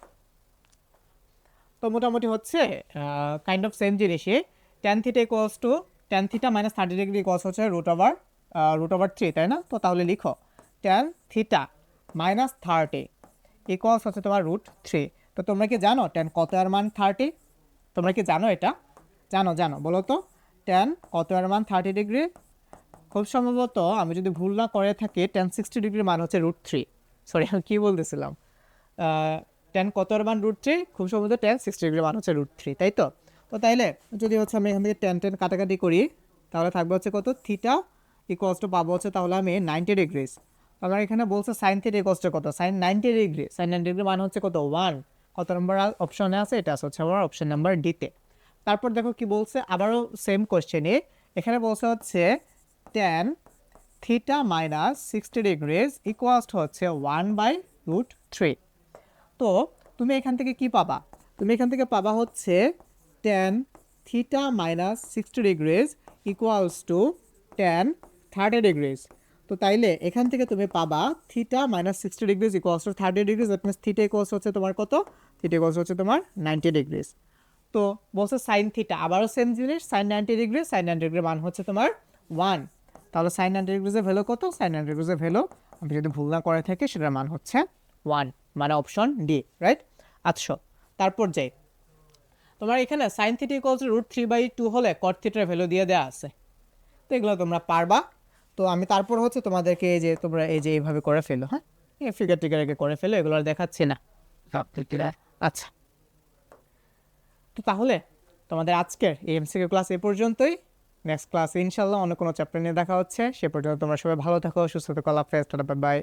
তো মোটামুটি হচ্ছে কাইন্ড অফ সেম জিনিসই। Tan theta equals two tan theta minus 30 degree equals হচ্ছে √3, তাই না? তো তাহলে লিখো ট্যান থিটা মাইনাস 30 ইকুয়ালস হচ্ছে তোমার √3। তো তোমরা কি জানো ট্যান কত এর মান 30? তোমরা কি জানো এটা? জানো বলো তো, ট্যান কত এর মান 30 ডিগ্রি? খুব সম্ভবত আমি যদি ভুল না করে থাকি ট্যান 60 ডিগ্রির মান হচ্ছে √3। সরি আমি কী বলতেছিলাম, ট্যান কত এর মান √3? খুব সম্ভবত ট্যান 60 ডিগ্রির মান হচ্ছে √3, তাই তো? তো তাইলে যদি হচ্ছে আমি এখান থেকে ট্যান কাটাকাটি করি, তাহলে থাকবে হচ্ছে কত? থিটা ইকুয়ালস টু পাবো হচ্ছে তাহলে আমি 90 ডিগ্রিজ। আমার এখানে বলছে সাইন থিটা ইকুয়ালস টু কত? Sine 90 degree. সাইন 90 ডিগ্রি মান হচ্ছে কত? 1। কত নম্বর অপশনে আছে? এটা হচ্ছে আমার অপশন নাম্বার ডিতে। তারপর দেখো কি বলছে, আবারও সেম কোশ্চেনে এখানে বলছে হচ্ছে tan theta minus 60 degrees equals হচ্ছে 1/√3। তো তুমি এখান থেকে কি পাবা? তুমি এখান থেকে পাবা হচ্ছে tan theta minus 60 degrees equals to tan 30 degrees. তো তাইলে এখান থেকে তুমি পাবা theta minus 60 degrees equals to 30 degrees. That means theta equals হচ্ছে তোমার কত? থিটা ইকুয়ালস হচ্ছে তোমার 90 ডিগ্রিজ। তো বলছে সাইন থিটা, আবারও সেম জিনিস, সাইন 90 ডিগ্রি, সাইন 90 ডিগ্রির মান হচ্ছে তোমার 1। তাহলে সাইন 90 ডিগ্রিজের ভ্যালু কত? সাইন 90 ডিগ্রিজের ভ্যালু আমি যদি ভুল না করে থাকি সেটার মান হচ্ছে 1, মানে অপশন ডি, রাইট? আচ্ছা তারপর যাই, তোমার এখানে সাইন থিটা ইকুয়ালস টু √3/2 হলে কট থিটার ভ্যালু দিয়ে দেওয়া আছে। তো এগুলো তোমরা পারবা। তো আমি তারপর হচ্ছে তোমাদেরকে এই যে তোমরা এই যে এইভাবে করে ফেলো, হ্যাঁ এই ফিগার টিগারকে করে ফেলো, এগুলো আর দেখাচ্ছি না। আচ্ছা তো তাহলে তোমাদের আজকের এই এমসিকিউ ক্লাস এ পর্যন্তই। নেক্সট ক্লাসে ইনশাল্লাহ অন্য কোনো চ্যাপ্টার নিয়ে দেখা হচ্ছে। সে পর্যন্ত তোমরা সবাই ভালো থাকো, সুস্থ থাকো, আল্লাহ হাফেজ, টাটা বাই বাই।